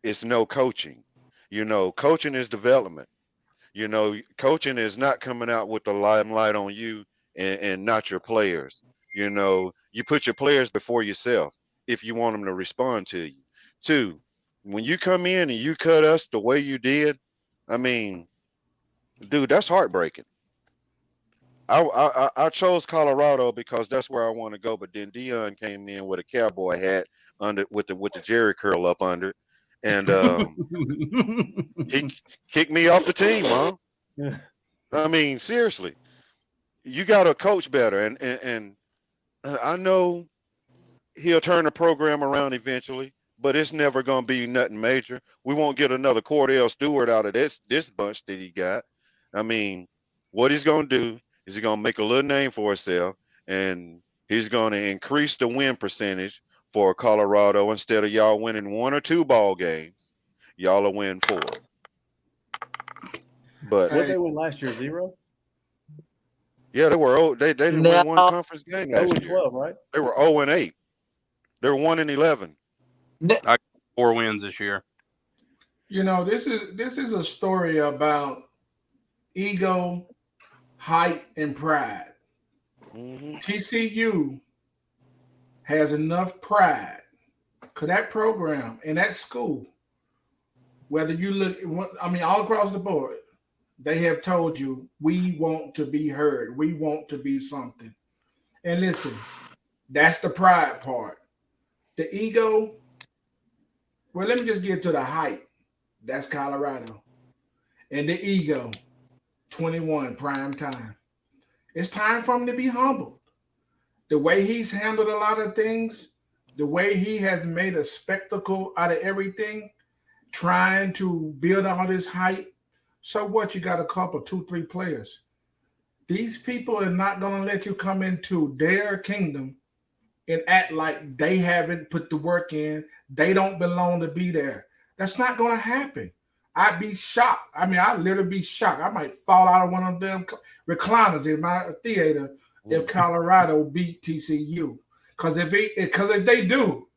It's no coaching. Coaching is development. Coaching is not coming out with the limelight on you and not your players. You put your players before yourself if you want them to respond to you. 2, when you come in and you cut us the way you did, I mean, dude, that's heartbreaking. I chose Colorado because that's where I want to go, but then Deion came in with a cowboy hat with the Jerry curl up under, and he kicked me off the team, huh? I mean, seriously, you got to coach better, and I know he'll turn the program around eventually. But it's never going to be nothing major. We won't get another Cordell Stewart out of this bunch that he got. I mean, what he's going to do is he's going to make a little name for himself, and he's going to increase the win percentage for Colorado. Instead of y'all winning 1 or 2 ball games, y'all will win 4. But What did they win last year? 0? yeah, they were. They didn't win one conference game last year. 12, right? They were 0-8. They were 1-11. 4 wins this year. This is a story about ego, hype, and pride. Mm-hmm. TCU has enough pride because that program and that school, whether you look, all across the board, they have told you, we want to be heard. We want to be something. And listen, that's the pride part. The ego, well, let me just get to the hype. That's Colorado. And the ego, 21, prime time. It's time for him to be humbled. The way he's handled a lot of things, the way he has made a spectacle out of everything, trying to build all this hype. So what? You got a couple, 2, 3 players. These people are not going to let you come into their kingdom and act like they haven't put the work in. They don't belong to be there. That's not going to happen. I'd be shocked. I mean, I'd literally be shocked. I might fall out of one of them recliners in my theater if Colorado beat TCU. Because if they do,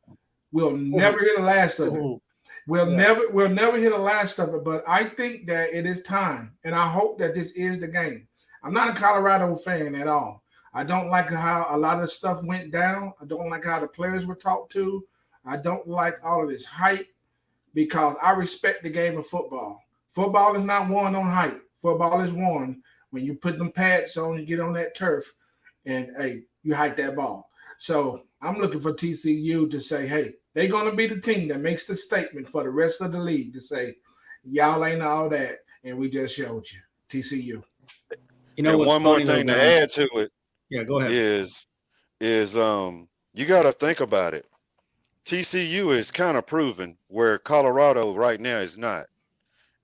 we'll never hear the last of it. We'll never hear the last of it. But I think that it is time, and I hope that this is the game. I'm not a Colorado fan at all. I don't like how a lot of stuff went down. I don't like how the players were talked to. I don't like all of this hype because I respect the game of football. Football is not won on hype. Football is won when you put them pads on, you get on that turf, and, hey, you hike that ball. So I'm looking for TCU to say, hey, they're going to be the team that makes the statement for the rest of the league to say, y'all ain't all that, and we just showed you, TCU. You know, and one more thing to add to it. Yeah, go ahead. Is you got to think about it. TCU is kind of proven where Colorado right now is not.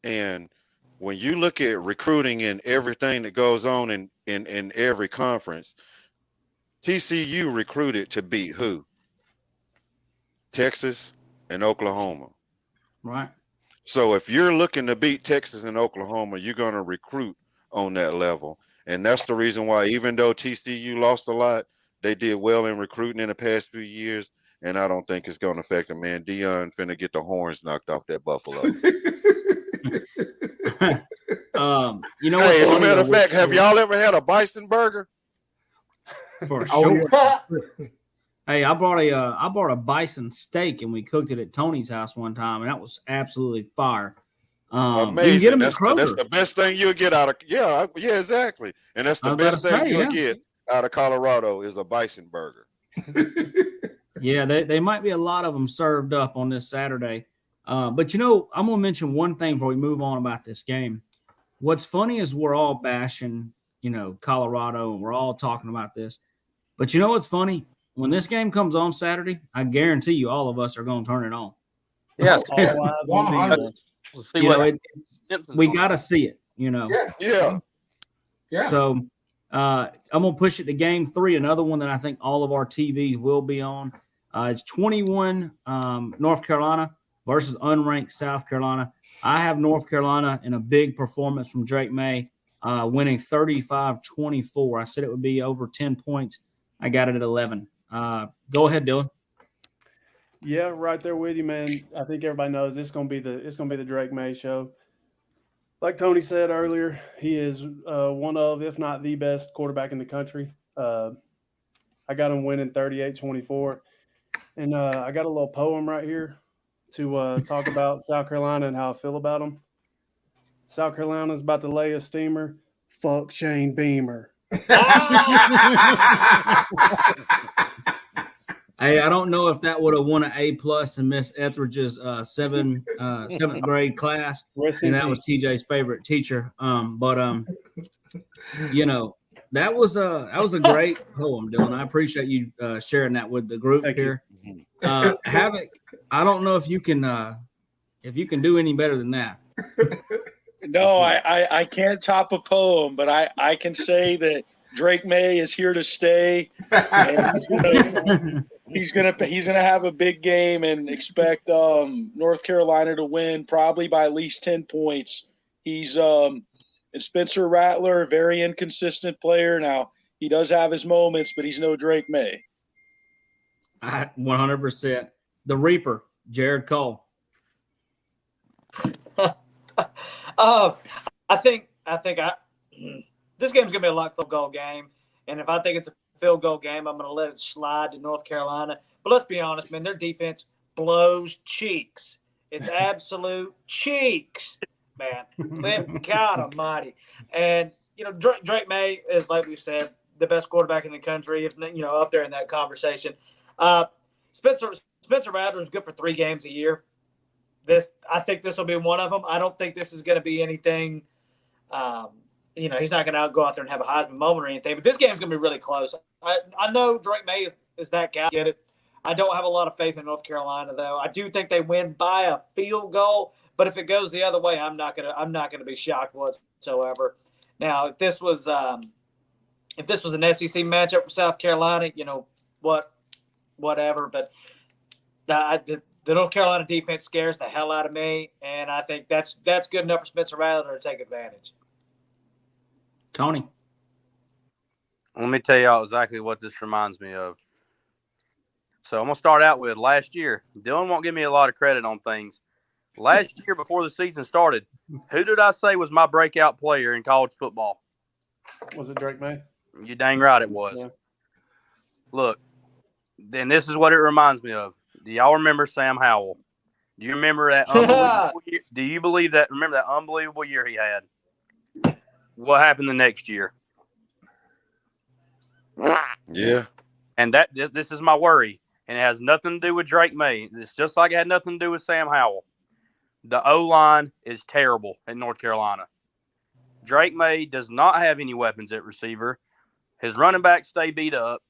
And when you look at recruiting and everything that goes on in every conference, TCU recruited to beat who? Texas and Oklahoma. Right. So if you're looking to beat Texas and Oklahoma, you're going to recruit on that level. And that's the reason why, even though TCU lost a lot, they did well in recruiting in the past few years. And I don't think it's going to affect them, man. Deion finna get the horns knocked off that Buffalo. You know, hey, as a matter of fact, have y'all ever had a bison burger? For sure. Hey, I brought a bison steak and we cooked it at Tony's house one time, and that was absolutely fire. Amazing. You can get them that's the best thing you'll get out of exactly. And that's the best thing you'll get out of Colorado is a bison burger. Yeah, they might be a lot of them served up on this Saturday. But you know, I'm gonna mention one thing before we move on about this game. What's funny is we're all bashing, you know, Colorado, and we're all talking about this. But you know what's funny? When this game comes on Saturday, I guarantee you all of us are going to turn it on. Yeah, we got to see it, you know. Yeah. So I'm going to push it to game 3, another one that I think all of our TVs will be on. It's 21 North Carolina versus unranked South Carolina. I have North Carolina in a big performance from Drake May, winning 35-24. I said it would be over 10 points. I got it at 11. Go ahead, Dylan. Yeah, right there with you, man. I think everybody knows it's gonna be the Drake May show. Like Tony said earlier, he is one of, if not the best quarterback in the country. I got him winning 38-24. And I got a little poem right here to talk about South Carolina and how I feel about them. South Carolina's about to lay a steamer. Fuck Shane Beamer. Hey, I don't know if that would have won an A+ in Miss Etheridge's seventh grade class. And that was TJ's favorite teacher. You know, that was a great poem, Dylan. I appreciate you sharing that with the group here. Havoc, I don't know if you can do any better than that. No, I can't top a poem, but I can say that Drake May is here to stay. And he's gonna have a big game, and expect North Carolina to win probably by at least 10 points. He's Spencer Rattler, a very inconsistent player. Now he does have his moments, but he's no Drake May. 100%. The Reaper, Jared Cole. I think this game's gonna be a lock field goal game, and if I think it's a field goal game, I'm gonna let it slide to North Carolina. But let's be honest, man, their defense blows cheeks. It's absolute cheeks, man. God Almighty, and you know Drake May is, like we said, the best quarterback in the country, if you know, up there in that conversation. Spencer Rattler is good for 3 games a year. I think this will be one of them. I don't think this is going to be anything. You know, he's not going to go out there and have a Heisman moment or anything. But this game's going to be really close. I know Drake May is that guy. Get it? I don't have a lot of faith in North Carolina, though. I do think they win by a field goal. But if it goes the other way, I'm not gonna be shocked whatsoever. Now, if this was if this was an SEC matchup for South Carolina, whatever. But the North Carolina defense scares the hell out of me, and I think that's good enough for Spencer Rattler to take advantage. Tony. Let me tell y'all exactly what this reminds me of. So I'm going to start out with last year. Dylan won't give me a lot of credit on things. Last year, before the season started, who did I say was my breakout player in college football? Was it Drake May? You dang right it was. Yeah. Look, then this is what it reminds me of. Do y'all remember Sam Howell? Do you remember that unbelievable year? Do you believe that? Remember that unbelievable year he had? What happened the next year? Yeah. And this is my worry. And it has nothing to do with Drake May. It's just like it had nothing to do with Sam Howell. The O-line is terrible at North Carolina. Drake May does not have any weapons at receiver. His running backs stay beat up.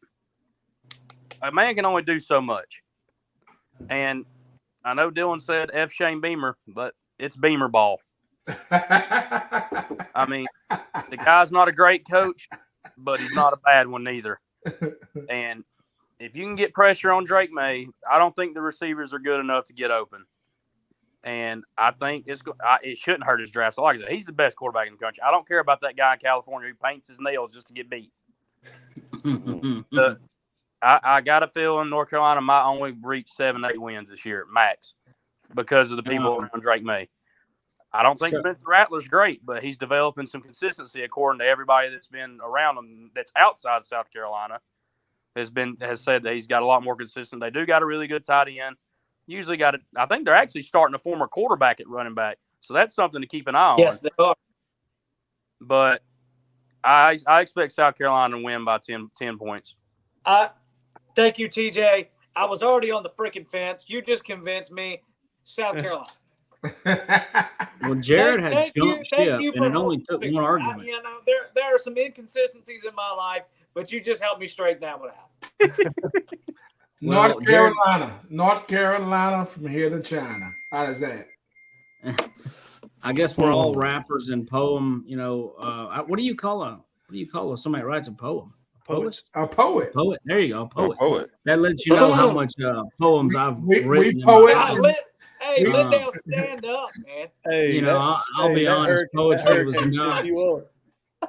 A man can only do so much. And I know Dylan said F. Shane Beamer, but it's Beamer ball. I mean, the guy's not a great coach, but he's not a bad one neither. And if you can get pressure on Drake May, I don't think the receivers are good enough to get open. And I think it shouldn't hurt his draft. So like I said, he's the best quarterback in the country. I don't care about that guy in California who paints his nails just to get beat. I got a feeling North Carolina might only reach 7-8 wins this year, max, because of the people around Drake May. I don't think Spencer Rattler's great, but he's developing some consistency according to everybody that's been around him that's outside of South Carolina. Has said that he's got a lot more consistent. They do got a really good tight end. Usually got it. I think they're actually starting a former quarterback at running back, so that's something to keep an eye on. Yes, they are. But I expect South Carolina to win by 10 points. Thank you, TJ. I was already on the freaking fence. You just convinced me. South Carolina. Well, Jared had jumped ship, and it only took one argument. There are some inconsistencies in my life, but you just helped me straighten that one out. North Carolina from here to China. How does that? I guess we're all rappers and poem. What do you call somebody that writes a poem? Poet. A poet. Poet. There you go. A poet. A poet. That lets you know how much poems I've written. We poets. Lindale, stand up, man. Hey, I'll be honest. Poetry was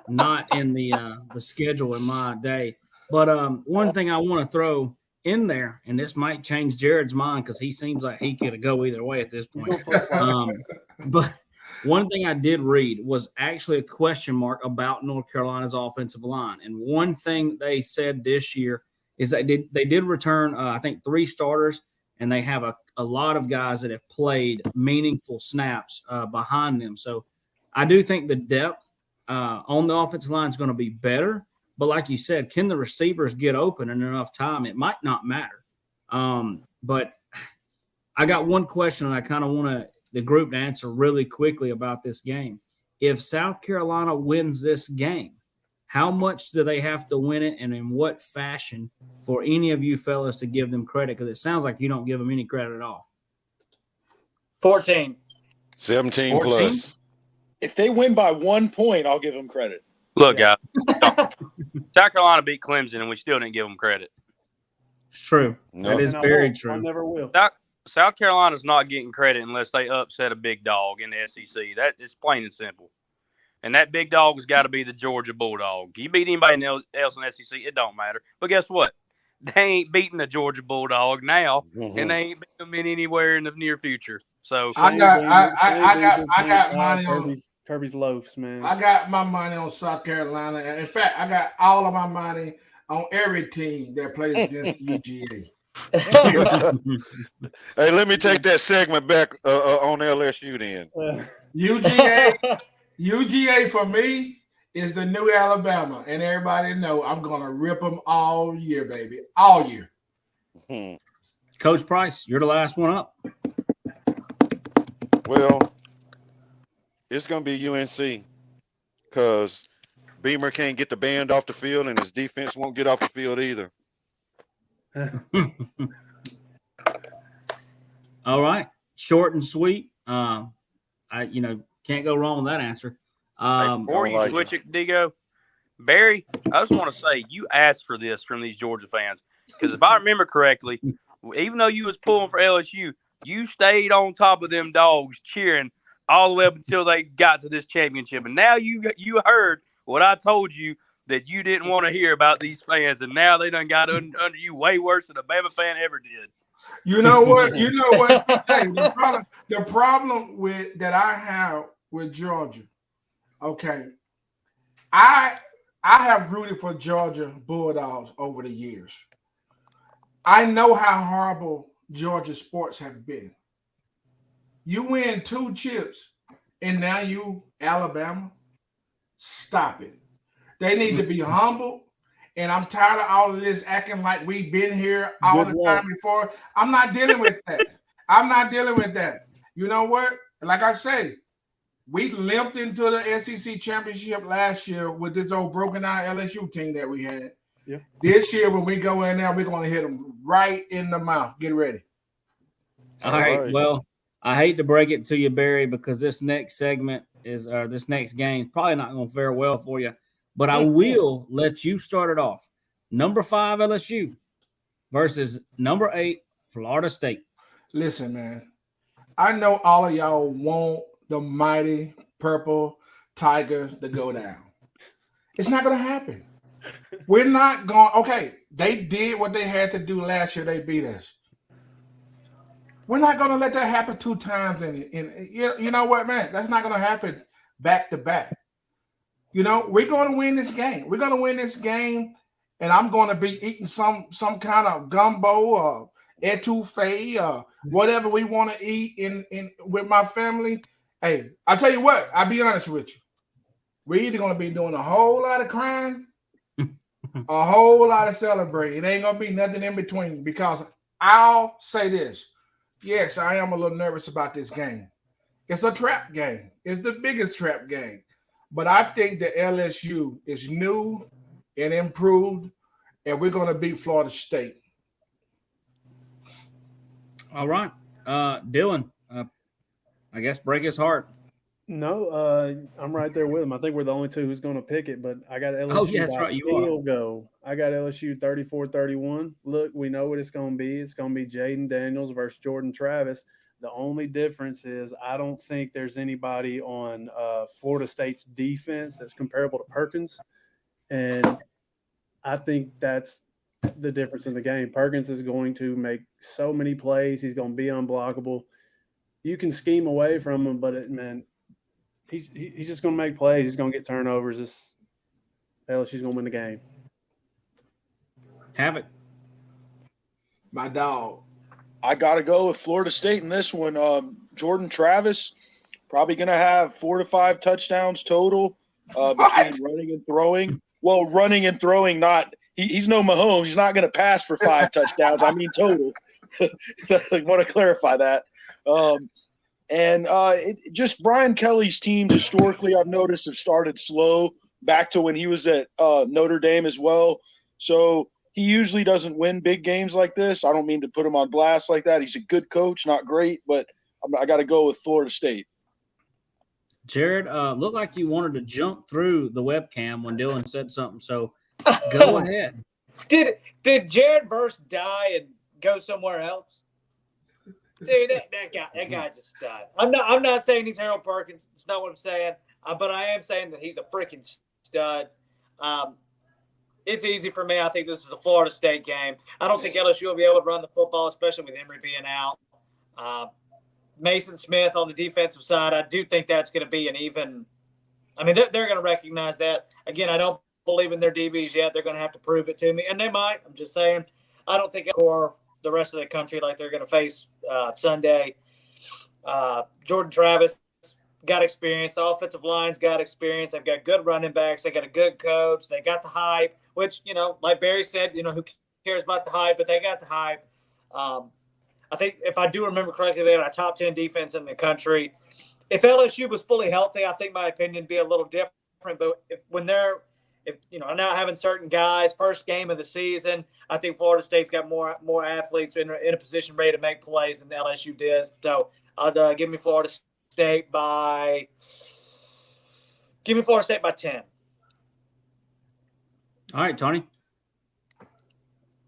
not in the schedule in my day. But one thing I want to throw in there, and this might change Jared's mind because he seems like he could go either way at this point. But one thing I did read was actually a question mark about North Carolina's offensive line. And one thing they said this year is that they did return, I think, 3 starters, and they have a lot of guys that have played meaningful snaps behind them. So I do think the depth on the offensive line is going to be better. But like you said, can the receivers get open in enough time? It might not matter. But I got one question, and I kind of want the group to answer really quickly about this game. If South Carolina wins this game, how much do they have to win it, and in what fashion for any of you fellas to give them credit? Because it sounds like you don't give them any credit at all. 14. 17 14? plus. If they win by 1 point, I'll give them credit. Look, guys, South Carolina beat Clemson, and we still didn't give them credit. It's true. No. That is And very I true. never will. South Carolina's not getting credit unless they upset a big dog in the SEC. That is plain and simple. And that big dog has got to be the Georgia Bulldog. You beat anybody else in the SEC, it don't matter. But guess what? They ain't beating the Georgia Bulldog now, and they ain't beating them in anywhere in the near future. So I got money on Kirby's Loafs, man. I got my money on South Carolina, and in fact, I got all of my money on every team that plays against UGA. Hey, let me take that segment back on LSU then. UGA for me is the new Alabama, and everybody know I'm gonna rip them all year, baby, all year. Coach Price, you're the last one up. Well, it's going to be UNC because Beamer can't get the band off the field, and his defense won't get off the field either. All right, short and sweet. Can't go wrong with that answer. before you switch it, Digo, Barry, I just want to say you asked for this from these Georgia fans because if I remember correctly, even though you was pulling for LSU, you stayed on top of them dogs cheering all the way up until they got to this championship. And now you heard what I told you that you didn't want to hear about these fans, and now they done got under you way worse than a Bama fan ever did. You know what? You know what? Hey, the problem with that I have with Georgia. Okay, I have rooted for Georgia Bulldogs over the years. I know how horrible Georgia sports have been. You win 2 chips, and now you Alabama. Stop it. They need to be humble. And I'm tired of all of this acting like we've been here all the time before. I'm not dealing with that. I'm not dealing with that. You know what? Like I say, we limped into the SEC championship last year with this old broken down LSU team that we had. Yeah. This year, when we go in there, we're going to hit them right in the mouth. Get ready. All right. Well, I hate to break it to you, Barry, because this next segment this next game is probably not going to fare well for you. But I will let you start it off. Number 5 LSU versus number 8 Florida State. Listen, man, I know all of y'all want the mighty purple Tigers to go down. It's not going to happen. We're not going. Okay, they did what they had to do last year. They beat us. We're not going to let that happen 2 times. You know what, man? That's not going to happen back to back. You know, we're going to win this game. We're going to win this game, and I'm going to be eating some kind of gumbo or etouffee or whatever we want to eat in with my family. Hey, I'll tell you what. I'll be honest with you. We're either going to be doing a whole lot of crying, a whole lot of celebrating. It ain't going to be nothing in between because I'll say this. Yes, I am a little nervous about this game. It's a trap game. It's the biggest trap game. But I think that LSU is new and improved, and we're going to beat Florida State. All right. Dylan, I guess break his heart. No, I'm right there with him. I think we're the only two who's going to pick it, but I got LSU. Oh, yes, right. You field goal. I got LSU 34-31. Look, we know what it's going to be. It's going to be Jaden Daniels versus Jordan Travis. The only difference is I don't think there's anybody on Florida State's defense that's comparable to Perkins. And I think that's the difference in the game. Perkins is going to make so many plays. He's going to be unblockable. You can scheme away from him, but, he's just going to make plays. He's going to get turnovers. LSU's going to win the game. Have it. My dog. I got to go with Florida State in this one. Jordan Travis probably going to have 4 to 5 touchdowns total between running and throwing. Well, running and throwing, not he's no Mahomes. He's not going to pass for 5 touchdowns. I mean total. I want to clarify that. Just Brian Kelly's teams historically, I've noticed, have started slow back to when he was at Notre Dame as well. So he usually doesn't win big games like this. I don't mean to put him on blast like that. He's a good coach, not great, but I got to go with Florida State. Jared, looked like you wanted to jump through the webcam when Dylan said something, so go ahead. Did Jared Verse die and go somewhere else? Dude, that guy's a stud. I'm not saying he's Harold Perkins. It's not what I'm saying. But I am saying that he's a freaking stud. It's easy for me. I think this is a Florida State game. I don't think LSU will be able to run the football, especially with Emory being out. Mason Smith on the defensive side, I do think that's going to be an even – I mean, they're going to recognize that. Again, I don't believe in their DBs yet. They're going to have to prove it to me, and they might. I'm just saying. I don't think core the rest of the country like they're going to face Sunday. Jordan Travis got experience. The offensive line's got experience. They've got good running backs. They got a good coach. They got the hype, which, like Barry said, who cares about the hype, but they got the hype. I think if I do remember correctly, they had a top 10 defense in the country. If LSU was fully healthy, I think my opinion would be a little different. But when they're now having certain guys, first game of the season, I think Florida State's got more athletes in a position ready to make plays than LSU did. So I'll give me Florida State by 10. All right, Tony.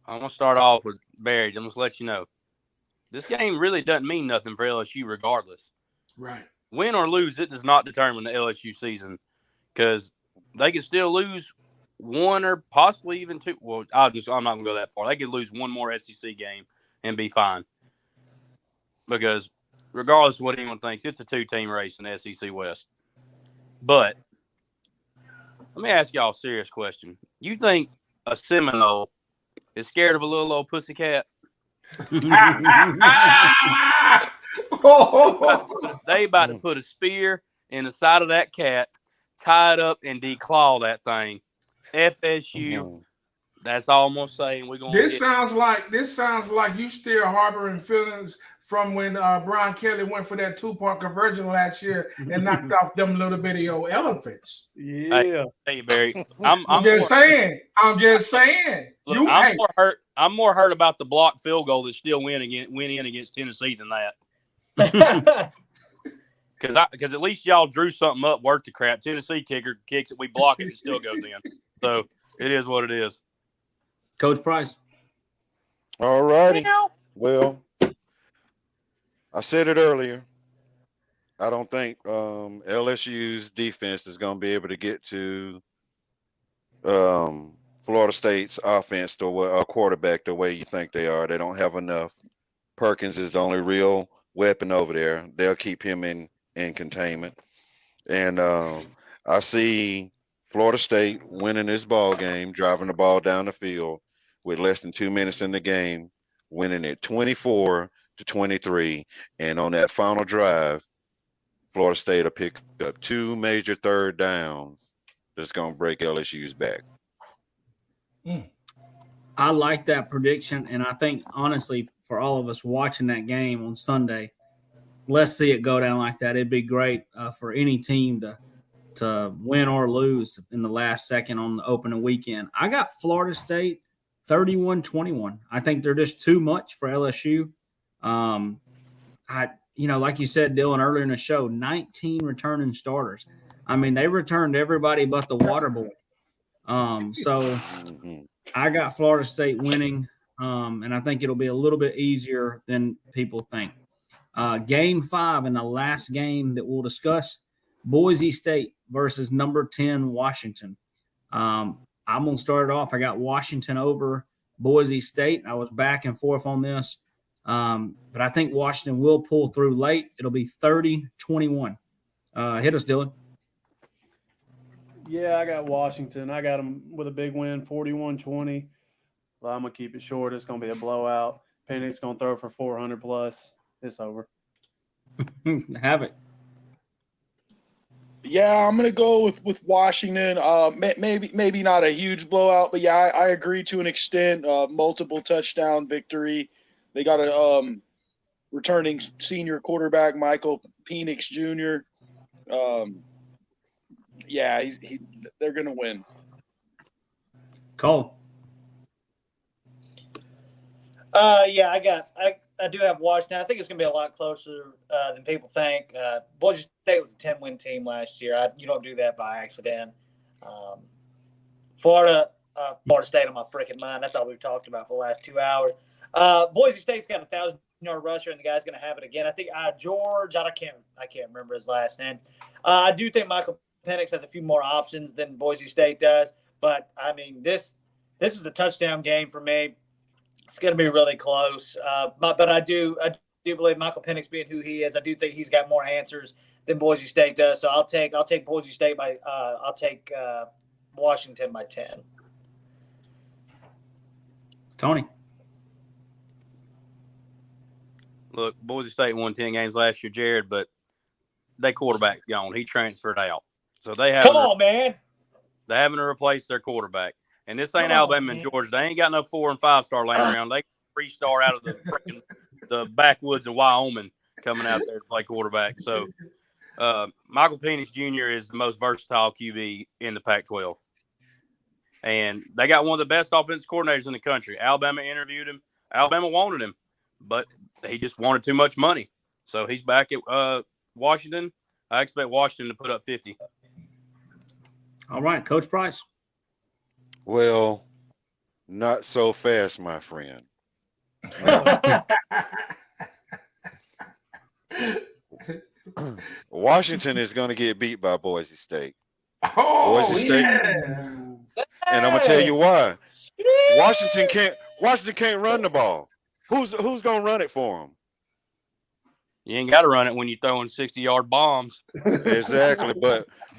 I'm gonna start off with Barry. I'm just let you know. This game really doesn't mean nothing for LSU regardless. Right. Win or lose, it does not determine the LSU season because they could still lose one or possibly even two. Well, I'm not gonna go that far. They could lose one more SEC game and be fine. Because regardless of what anyone thinks, it's a 2-team race in the SEC West. But let me ask y'all a serious question. You think a Seminole is scared of a little old pussycat? They about to put a spear in the side of that cat, tie it up, and declaw that thing. FSU. That's all I'm gonna say. And we're gonna. This sounds like you still harboring feelings from when Brian Kelly went for that 2-point conversion last year and knocked off them little bitty old elephants. Yeah. Hey Barry, I'm just saying. Look, I'm more hurt about the blocked field goal that still went in against Tennessee than that. Because at least y'all drew something up worth the crap. Tennessee kicker kicks it, we block it, it still goes in. So it is what it is. Coach Price. All righty. Well, I said it earlier. I don't think LSU's defense is going to be able to get to Florida State's offense or quarterback the way you think they are. They don't have enough. Perkins is the only real weapon over there. They'll keep him in containment. And I see Florida State winning this ball game, driving the ball down the field with less than 2 minutes in the game, winning it 24-23. And on that final drive, Florida State will pick up 2 major third downs that's going to break LSU's back. I like that prediction, and I think, honestly, for all of us watching that game on Sunday, let's see it go down like that. It'd be great for any team to win or lose in the last second on the opening weekend. I got Florida State 31-21. I think they're just too much for LSU. Like you said, Dylan, earlier in the show, 19 returning starters. I mean, they returned everybody but the water boy. So I got Florida State winning, and I think it'll be a little bit easier than people think. Game 5 and the last game that we'll discuss, Boise State versus number 10 Washington. I'm going to start it off. I got Washington over Boise State. I was back and forth on this, but I think Washington will pull through late. It'll be 30-21. Hit us, Dylan. Yeah, I got Washington. I got them with a big win, 41-20. Well, I'm going to keep it short. It's going to be a blowout. Penix's going to throw for 400+. It's over. Have it. Yeah, I'm gonna go with Washington. Maybe not a huge blowout, but yeah, I agree to an extent. Multiple touchdown victory. They got a returning senior quarterback, Michael Penix Jr. They're gonna win. Cole. I do have Washington. I think it's going to be a lot closer than people think. Boise State was a 10-win team last year. You don't do that by accident. Florida State on my freaking mind. That's all we've talked about for the last 2 hours. Boise State's got a 1,000-yard rusher, and the guy's going to have it again. I think George. I can't remember his last name. I do think Michael Penix has a few more options than Boise State does, but I mean this is the touchdown game for me. It's going to be really close, but I do believe Michael Penix being who he is. I do think he's got more answers than Boise State does. So I'll take Boise State by I'll take Washington by 10. Tony. Look, Boise State won 10 games last year, Jared, but their quarterback's gone. He transferred out, so they have. Come on, man. They're having to replace their quarterback. And this ain't Alabama and Georgia. They ain't got no 4- and 5-star laying around. They 3-star out of the backwoods of Wyoming coming out there to play quarterback. So Michael Penix Jr. is the most versatile QB in the Pac-12. And they got one of the best offensive coordinators in the country. Alabama interviewed him. Alabama wanted him, but he just wanted too much money. So he's back at Washington. I expect Washington to put up 50. All right, Coach Price. Well, not so fast, my friend. Washington is going to get beat by Boise State. Oh, Boise State, yeah. and I'm gonna tell you why. Washington can't run the ball. Who's going to run it for them? You ain't got to run it when you're throwing 60-yard bombs. Exactly,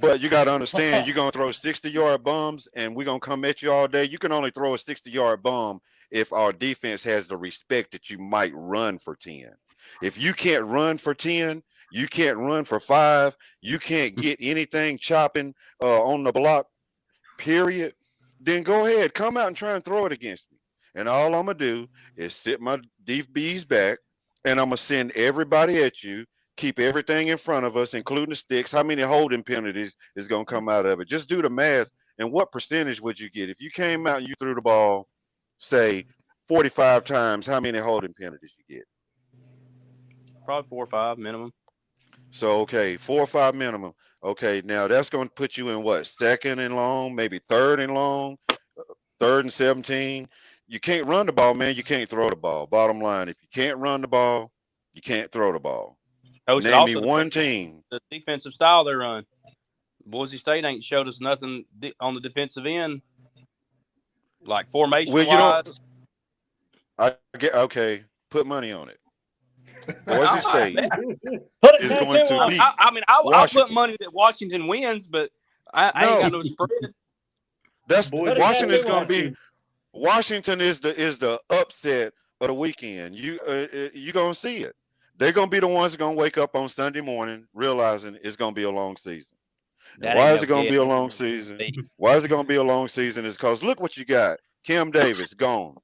but you got to understand, you're going to throw 60-yard bombs, and we're going to come at you all day. You can only throw a 60-yard bomb if our defense has the respect that you might run for 10. If you can't run for 10, you can't run for 5, you can't get anything chopping on the block, period, then go ahead, come out and try and throw it against me. And all I'm going to do is sit my DBs back, and I'm going to send everybody at you, keep everything in front of us, including the sticks. How many holding penalties is going to come out of it? Just do the math. And what percentage would you get? If you came out and you threw the ball, say, 45 times, how many holding penalties you get? Probably 4 or 5 minimum. So, okay, 4 or 5 minimum. Okay, now that's going to put you in what? Second and long, maybe third and long, third and 17. You can't run the ball, man. You can't throw the ball. Bottom line, if you can't run the ball, you can't throw the ball. Coach, Name me one team. The defensive style they run. Boise State ain't showed us nothing on the defensive end, like formation wise. I get okay. Put money on it. Boise State is going to beat. I'll put money that Washington wins, but I ain't got no spread. That's Washington is going to be. Washington is the upset of the weekend. You gonna see it. They're gonna be the ones that gonna wake up on Sunday morning realizing it's gonna be a long season. Why is it gonna be a long season? Why is it gonna be a long season? Is because look what you got. Cam Davis gone.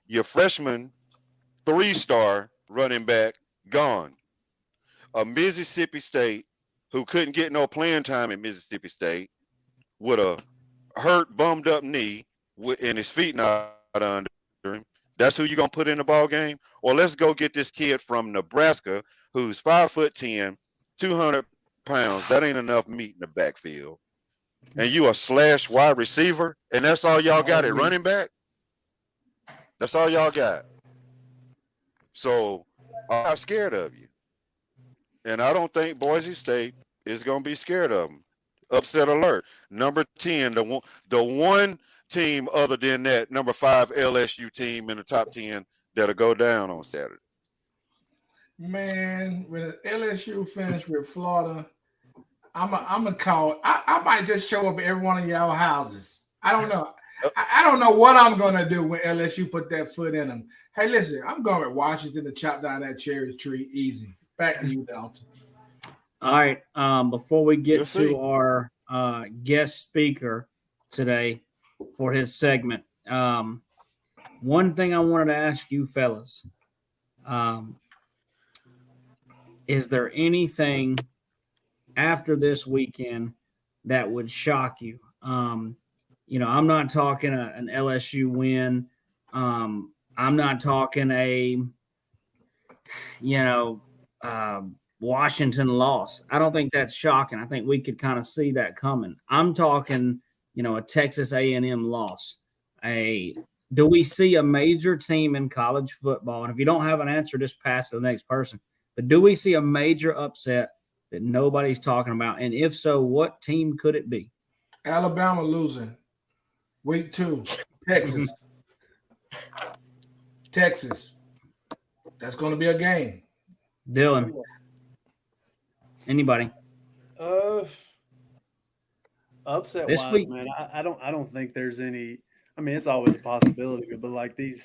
Your freshman 3-star running back gone. A Mississippi State who couldn't get no playing time in Mississippi State with a hurt, bummed up knee and his feet not under him. That's who you're going to put in the ball game? Or let's go get this kid from Nebraska who's 5'10", 200 pounds. That ain't enough meat in the backfield. And you a slash wide receiver, and that's all y'all got at running back? That's all y'all got. So I'm not scared of you. And I don't think Boise State is going to be scared of them. Upset alert. Number 10, the one team other than that number 5 LSU team in the top 10 that'll go down on Saturday. Man, when LSU finish with Florida, I'm a call. I might just show up at every one of y'all houses. I don't know. I don't know what I'm gonna do when LSU put that foot in them. Hey, listen, I'm going with Washington to chop down that cherry tree easy. Back to you, Dalton. All right. Before we get to our guest speaker today for his segment, one thing I wanted to ask you fellas, is there anything after this weekend that would shock you? I'm not talking an LSU win. I'm not talking Washington loss. I don't think that's shocking. I think we could kind of see that coming. I'm talking, a Texas A&M loss. Do we see a major team in college football? And if you don't have an answer, just pass it to the next person. But do we see a major upset that nobody's talking about? And if so, what team could it be? Alabama losing. Week 2. Texas. Texas. That's going to be a game. Dylan. Anybody? Upset this wise, week, man. I don't think there's any. I mean, it's always a possibility, but like the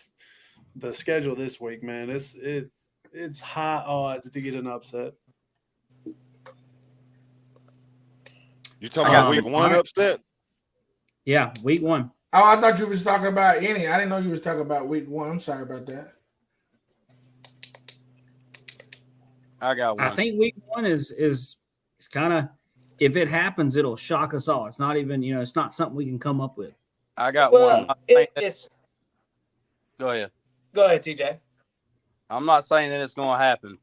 schedule this week, man, it's high odds to get an upset. You talking about week 1 upset? Yeah, week 1. Oh, I thought you was talking about any. I didn't know you was talking about week 1. I'm sorry about that. I got one. I think week 1 is kind of, if it happens, it'll shock us all. It's not even, it's not something we can come up with. I got one. Go ahead. Go ahead, TJ. I'm not saying that it's going to happen,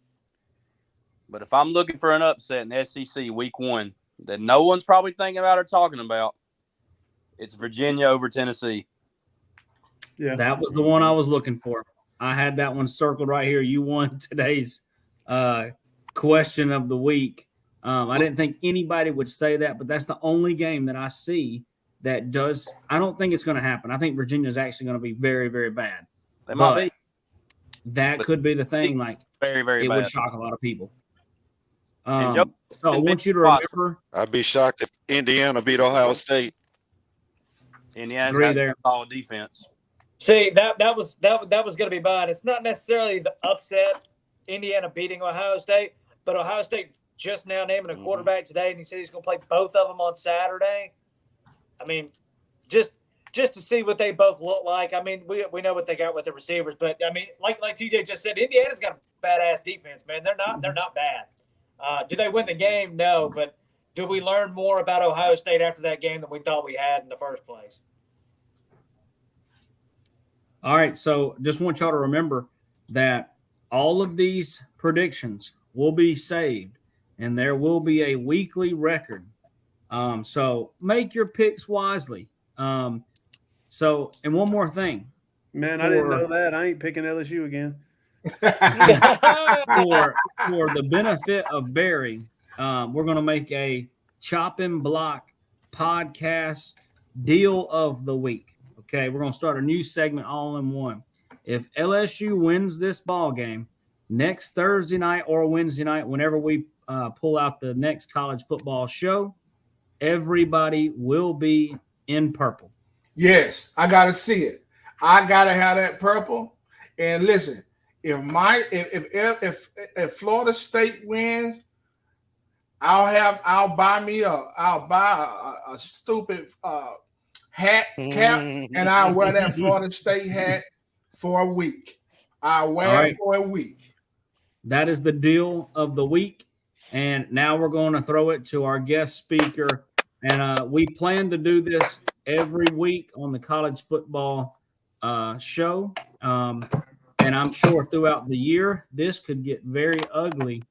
but if I'm looking for an upset in the SEC week 1 that no one's probably thinking about or talking about, It's Virginia over Tennessee. Yeah. That was the one I was looking for. I had that one circled right here. You won today's question of the week. I didn't think anybody would say that, but that's the only game that I see that does. I don't think it's going to happen. I think Virginia is actually going to be very, very bad. They might But be that But- could be the thing. Like, very, very it bad. would shock a lot of people. And Joe- So I want you to Watson. remember. I'd be shocked if Indiana beat Ohio State. Indiana's Agree got there. a solid defense. See, that was going to be mine. It's not necessarily the upset, Indiana beating Ohio State, but Ohio State just now naming a quarterback today, and he said he's going to play both of them on Saturday. I mean, just to see what they both look like. I mean, we know what they got with the receivers, but I mean, like TJ just said, Indiana's got a badass defense, man. They're not bad. Do they win the game? No, but do we learn more about Ohio State after that game than we thought we had in the first place? All right, so just want y'all to remember that all of these predictions will be saved, and there will be a weekly record. So make your picks wisely. And one more thing. Man, I didn't For- know that. I ain't picking LSU again. For the benefit of Barry, we're going to make a chop and block podcast deal of the week. Okay, we're going to start a new segment all in one. If LSU wins this ball game next Thursday night or Wednesday night, whenever we pull out the next college football show, everybody will be in purple. Yes, I gotta see it. I gotta have that purple. And listen, if Florida State wins, I'll buy a stupid hat cap, and I'll wear that Florida State hat for a week. I'll wear All it right. for a week. That is the deal of the week. And now we're going to throw it to our guest speaker. And we plan to do this every week on the college football show. And I'm sure throughout the year, this could get very ugly,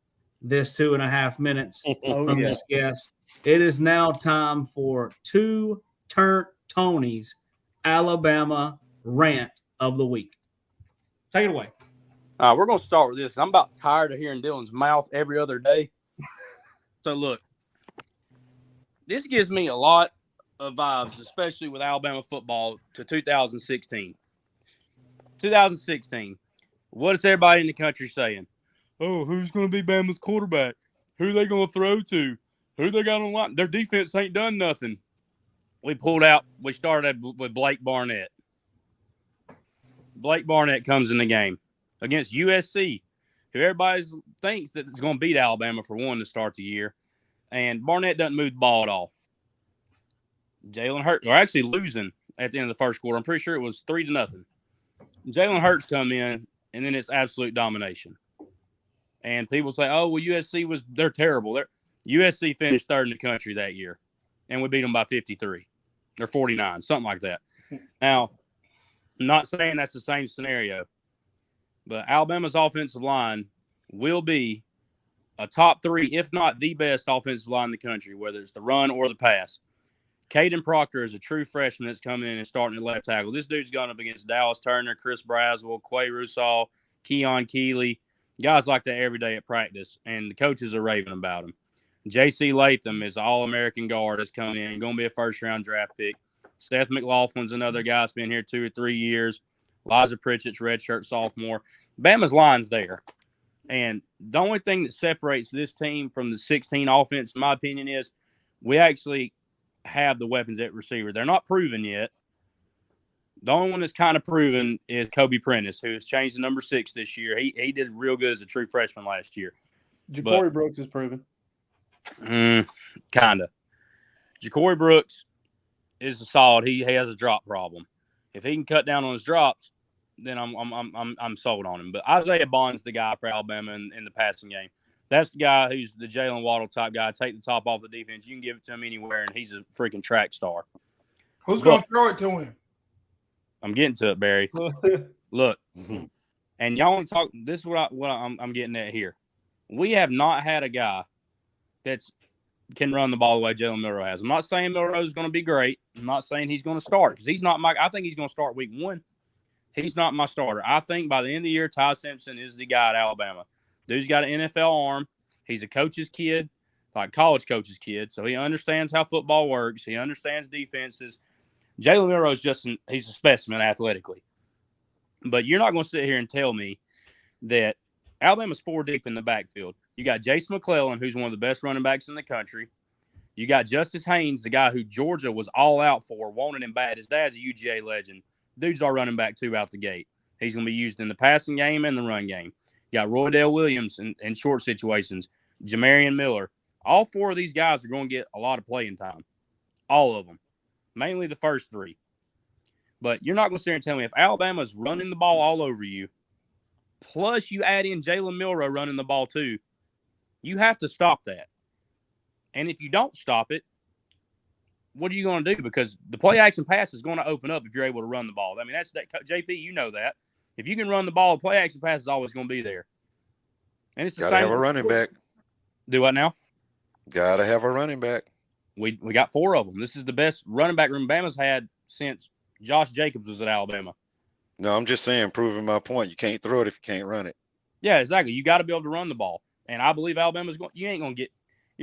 this 2.5 minutes from this guest. It is now time for Two Turnt Tony's Alabama rant of the week. Take it away. We're going to start with this. I'm about tired of hearing Dylan's mouth every other day. So, look, this gives me a lot of vibes, especially with Alabama football, to 2016. 2016. What is everybody in the country saying? Oh, who's going to be Bama's quarterback? Who they going to throw to? Who they got on line? Their defense ain't done nothing. We started with Blake Barnett. Blake Barnett comes in the game against USC, who everybody thinks that is going to beat Alabama for one to start the year. And Barnett doesn't move the ball at all. Jalen Hurts are actually losing at the end of the first quarter. I'm pretty sure it was 3-0. Jalen Hurts come in, and then it's absolute domination. And people say, oh, well, they're terrible. USC finished third in the country that year, and we beat them by 53 or 49, something like that. Now, I'm not saying that's the same scenario, but Alabama's offensive line will be a top 3, if not the best offensive line in the country, whether it's the run or the pass. Caden Proctor is a true freshman that's coming in and starting at left tackle. This dude's gone up against Dallas Turner, Chris Braswell, Quay Russaw, Keon Keeley, guys like that every day at practice, and the coaches are raving about him. J.C. Latham is an All-American guard that's coming in, going to be a first-round draft pick. Seth McLaughlin's another guy that's been here 2 or 3 years. Liza Pritchett's redshirt sophomore. Bama's line's there. And the only thing that separates this team from the 16 offense, in my opinion, is we actually have the weapons at receiver. They're not proven yet. The only one that's kind of proven is Kobe Prentice, who has changed to number 6 this year. He did real good as a true freshman last year. Ja'Cory Brooks is proven. Kind of. Ja'Cory Brooks is solid. He has a drop problem. If he can cut down on his drops, then I'm sold on him. But Isaiah Bond's the guy for Alabama in the passing game. That's the guy who's the Jalen Waddle type guy. Take the top off the defense. You can give it to him anywhere, and he's a freaking track star. Who's going to throw it to him? I'm getting to it, Barry. Look, and y'all want to talk. This is what I'm getting at here. We have not had a guy that's can run the ball the way Jalen Milroe has. I'm not saying Milroe is going to be great. I'm not saying he's going to start because he's not my – I think he's going to start week 1. He's not my starter. I think by the end of the year, Ty Simpson is the guy at Alabama. Dude's got an NFL arm. He's a coach's kid, like college coach's kid, so he understands how football works. He understands defenses. Jalen Milroe is he's a specimen athletically. But you're not going to sit here and tell me that Alabama's 4 deep in the backfield. You got Jace McClellan, who's one of the best running backs in the country. You got Justice Haynes, the guy who Georgia was all out for, wanted him bad. His dad's a UGA legend. Dude's our running back, too, out the gate. He's going to be used in the passing game and the run game. You got Roydell Williams in short situations, Jamarian Miller. All 4 of these guys are going to get a lot of playing time. All of them. Mainly the first 3. But you're not going to sit here and tell me if Alabama's running the ball all over you, plus you add in Jalen Milroe running the ball too, you have to stop that. And if you don't stop it, what are you going to do? Because the play action pass is going to open up if you're able to run the ball. I mean, that's that. JP, you know that. If you can run the ball, the play action pass is always going to be there. And it's the Gotta same. have a running back. Do what now? Gotta have a running back. We got 4 of them. This is the best running back room Bama's had since Josh Jacobs was at Alabama. No, I'm just saying, proving my point. You can't throw it if you can't run it. Yeah, exactly. You got to be able to run the ball. And I believe Alabama's going. You're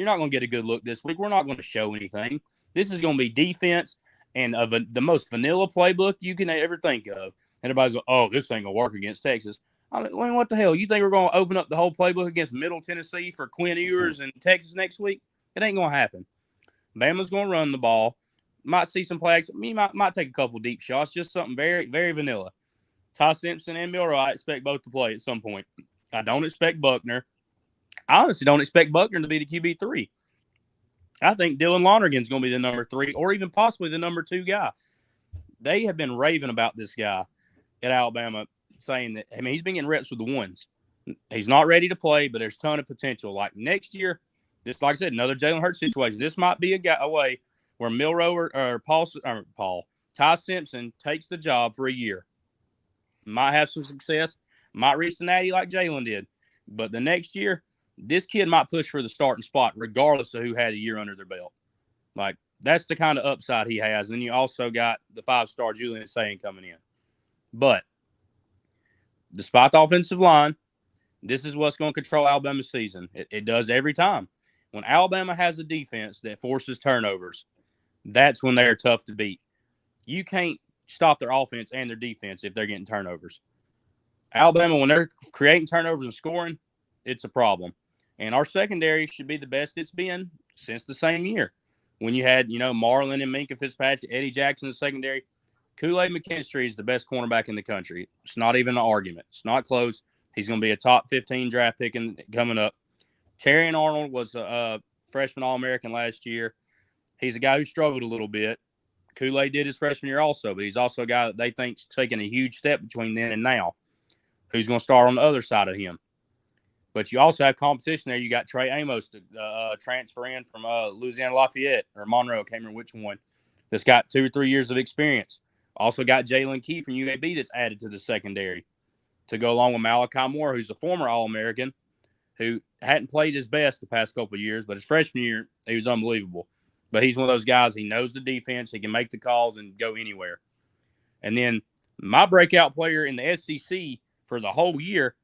not going to get a good look this week. We're not going to show anything. This is going to be defense and the most vanilla playbook you can ever think of. And everybody's like, oh, this ain't going to work against Texas. I mean, what the hell? You think we're going to open up the whole playbook against Middle Tennessee for Quinn Ewers and Texas next week? It ain't going to happen. Bama's going to run the ball. Might see some plays. Might take a couple deep shots. Just something very, very vanilla. Ty Simpson and Milroe, I expect both to play at some point. I don't expect Buckner. I honestly don't expect Buckner to be the QB3. I think Dylan Lonergan's going to be the number 3 or even possibly the number 2 guy. They have been raving about this guy at Alabama, saying that, I mean, he's been getting reps with the ones. He's not ready to play, but there's a ton of potential. Like next year, this, like I said, another Jalen Hurts situation. This might be a way where Milroe or Ty Simpson takes the job for a year. Might have some success, might reach the natty like Jalen did. But the next year, this kid might push for the starting spot regardless of who had a year under their belt. Like, that's the kind of upside he has. And then you also got the 5-star Julian Sayin coming in. But despite the offensive line, this is what's going to control Alabama's season. It does every time. When Alabama has a defense that forces turnovers, that's when they're tough to beat. You can't stop their offense and their defense if they're getting turnovers. Alabama, when they're creating turnovers and scoring, it's a problem. And our secondary should be the best it's been since the same year. When you had, Marlon and Minkah Fitzpatrick, Eddie Jackson in the secondary, Kool-Aid McKinstry is the best cornerback in the country. It's not even an argument. It's not close. He's going to be a top 15 draft pick coming up. Terrion Arnold was a freshman All-American last year. He's a guy who struggled a little bit. Kool-Aid did his freshman year also, but he's also a guy that they think's taking a huge step between then and now, who's going to start on the other side of him. But you also have competition there. You got Trey Amos, transfer in from Louisiana Lafayette or Monroe, I can't remember which one, that's got 2 or 3 years of experience. Also got Jalen Key from UAB that's added to the secondary to go along with Malachi Moore, who's a former All-American who hadn't played his best the past couple of years, but his freshman year, he was unbelievable. But he's one of those guys, he knows the defense, he can make the calls and go anywhere. And then my breakout player in the SEC for the whole year,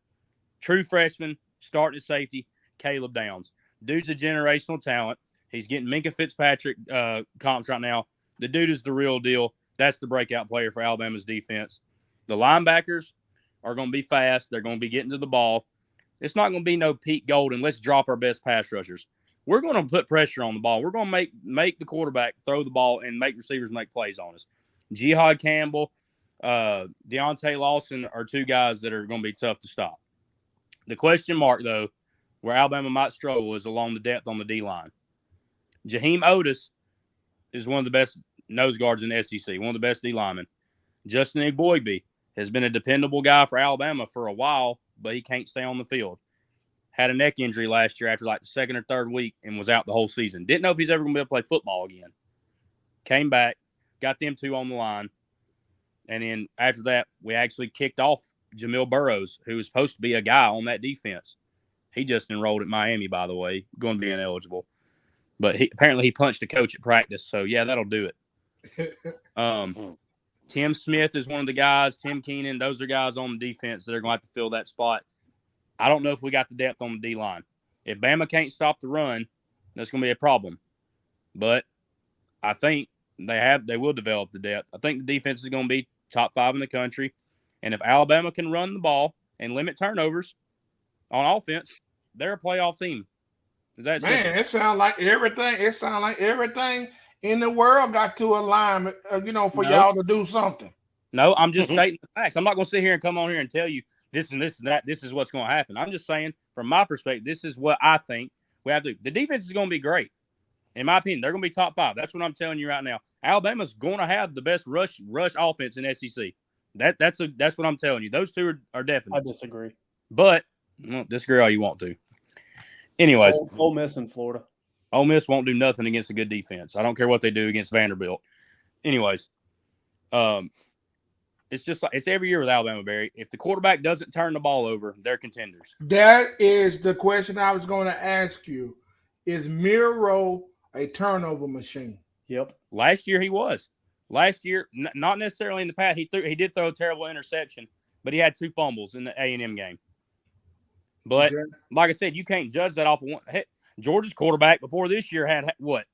true freshman, starting at safety, Caleb Downs. Dude's a generational talent. He's getting Minkah Fitzpatrick comps right now. The dude is the real deal. That's the breakout player for Alabama's defense. The linebackers are going to be fast. They're going to be getting to the ball. It's not going to be no Pete Golden. Let's drop our best pass rushers. We're going to put pressure on the ball. We're going to make the quarterback throw the ball and make receivers make plays on us. Jihad Campbell, Deontay Lawson are 2 guys that are going to be tough to stop. The question mark, though, where Alabama might struggle is along the depth on the D-line. Jaheim Otis is one of the best nose guards in the SEC, one of the best D-linemen. Justin Eboigbe has been a dependable guy for Alabama for a while, but he can't stay on the field. Had a neck injury last year after like the 2nd or 3rd week and was out the whole season. Didn't know if he's ever going to be able to play football again. Came back, got them 2 on the line. And then after that, we actually kicked off Jamil Burroughs, who was supposed to be a guy on that defense. He just enrolled at Miami, by the way, going to be ineligible. but apparently he punched a coach at practice. So yeah, that'll do it. Tim Smith is one of the guys. Tim Keenan, those are guys on the defense that are going to have to fill that spot. I don't know if we got the depth on the D line. If Bama can't stop the run, that's going to be a problem. But I think they will develop the depth. I think the defense is going to be top 5 in the country. And if Alabama can run the ball and limit turnovers on offense, they're a playoff team. Man, it sounds like everything. It sounds like everything in the world got to align, for y'all to do something. No, I'm just stating the facts. I'm not going to sit here and come on here and tell you this and this and that. This is what's going to happen. I'm just saying, from my perspective, this is what I think we have to do. The defense is going to be great. In my opinion, they're going to be top 5. That's what I'm telling you right now. Alabama's going to have the best rush offense in SEC. That's what I'm telling you. Those two are definite. I disagree. But disagree all you want to. Anyways, Ole Miss in Florida. Ole Miss won't do nothing against a good defense. I don't care what they do against Vanderbilt. Anyways, it's just like it's every year with Alabama, Barry. If the quarterback doesn't turn the ball over, they're contenders. That is the question I was going to ask you. Is Miro a turnover machine? Yep. Last year he was. Last year, not necessarily in the past. He did throw a terrible interception, but he had 2 fumbles in the A&M game. But like I said, you can't judge that off of one. Heck, Georgia's quarterback before this year had what?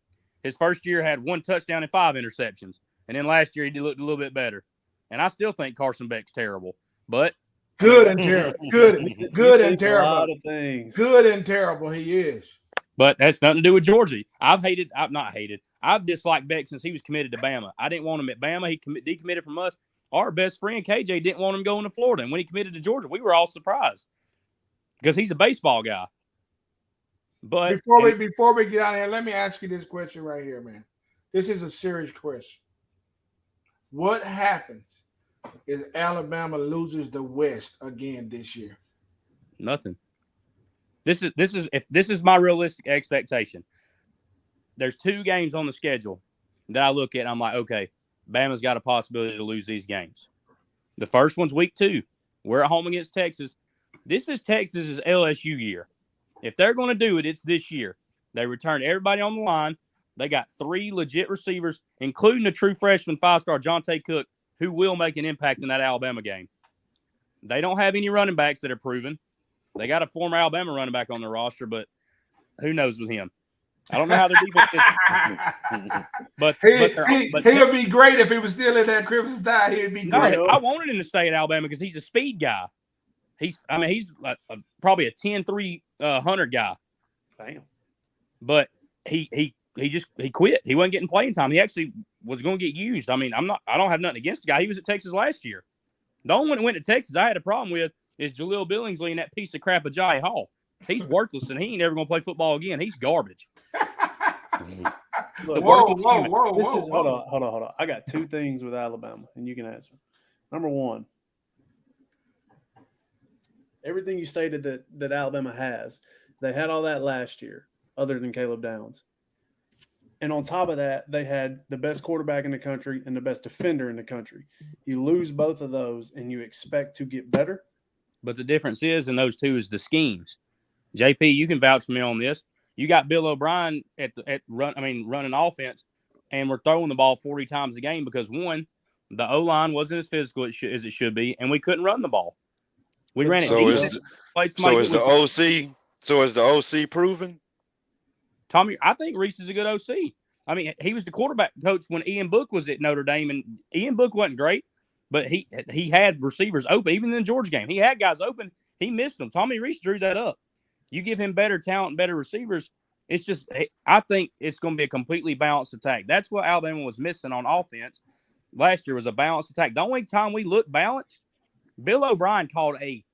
His first year had 1 touchdown and 5 interceptions. And then last year he looked a little bit better. And I still think Carson Beck's terrible. But good and terrible. Good and terrible. A lot of things. Good and terrible he is. But that's nothing to do with Georgia. I've disliked Beck since he was committed to Bama. I didn't want him at Bama. He decommitted from us. Our best friend, KJ, didn't want him going to Florida. And when he committed to Georgia, we were all surprised. Because he's a baseball guy. But before we get out of here, let me ask you this question right here, man. This is a serious question. What happens if Alabama loses the West again this year? Nothing. This is my realistic expectation. There's 2 games on the schedule that I look at and I'm like, okay, Bama's got a possibility to lose these games. The first one's week 2. We're at home against Texas. This is Texas's LSU year. If they're going to do it, it's this year. They returned everybody on the line. They got 3 legit receivers, including a true freshman 5-star Jonte Cook, who will make an impact in that Alabama game. They don't have any running backs that are proven. They got a former Alabama running back on their roster, but who knows with him? I don't know how their defense is. But he'll be great if he was still in that Crimson Tide. He'd be great. I wanted him to stay at Alabama because he's a speed guy. He's probably a 10-3 hunter guy. Damn. But he quit. He wasn't getting playing time. He actually was going to get used. I mean, I don't have nothing against the guy. He was at Texas last year. The only one that went to Texas I had a problem with is Jaleel Billingsley and that piece of crap of Jai Hall. He's worthless and he ain't ever going to play football again. He's garbage. Look, whoa. Hold on. I got 2 things with Alabama, and you can answer. Number 1, everything you stated that Alabama has, they had all that last year, other than Caleb Downs. And on top of that, they had the best quarterback in the country and the best defender in the country. You lose both of those, and you expect to get better. But the difference is in those 2 is the schemes. JP, you can vouch for me on this. You got Bill O'Brien running offense, and we're throwing the ball 40 times a game because, one, the O-line wasn't as physical as it should be, and we couldn't run the ball. We ran it decent. Is the OC proven? Tommy, I think Reese is a good OC. I mean, he was the quarterback coach when Ian Book was at Notre Dame, and Ian Book wasn't great, but he had receivers open. Even in the Georgia game, he had guys open. He missed them. Tommy Reese drew that up. You give him better talent, better receivers. It's just, I think it's going to be a completely balanced attack. That's what Alabama was missing on offense last year was a balanced attack. The only time we looked balanced, Bill O'Brien called a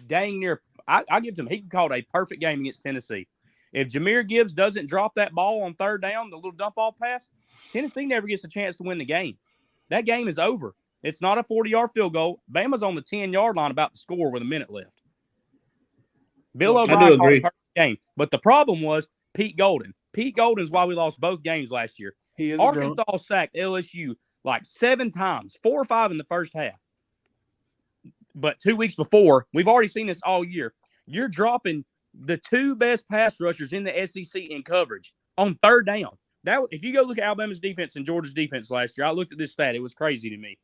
dang near, I give it to him, he called a perfect game against Tennessee. If Jahmyr Gibbs doesn't drop that ball on 3rd down, the little dump ball pass, Tennessee never gets a chance to win the game. That game is over. It's not a 40-yard field goal. Bama's on the 10-yard line about to score with a minute left. Bill O'Brien called a perfect game. But the problem was Pete Golden. Pete Golden's why we lost both games last year. Arkansas sacked LSU like 7 times, 4 or 5 in the first half. But 2 weeks before, we've already seen this all year. You're dropping the 2 best pass rushers in the SEC in coverage. on third down. If you go look at Alabama's defense and Georgia's defense last year, I looked at this stat. It was crazy to me.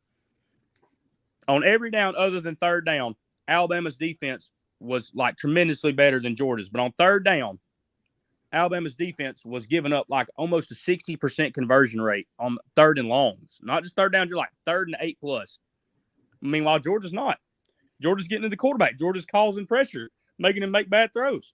On every down other than third down, Alabama's defense was like tremendously better than Georgia's. But on third down, Alabama's defense was giving up like almost a 60% conversion rate on third and longs. Not just third down, you're like third and 8+. Meanwhile, Georgia's not. Georgia's getting to the quarterback. Georgia's causing pressure, making him make bad throws.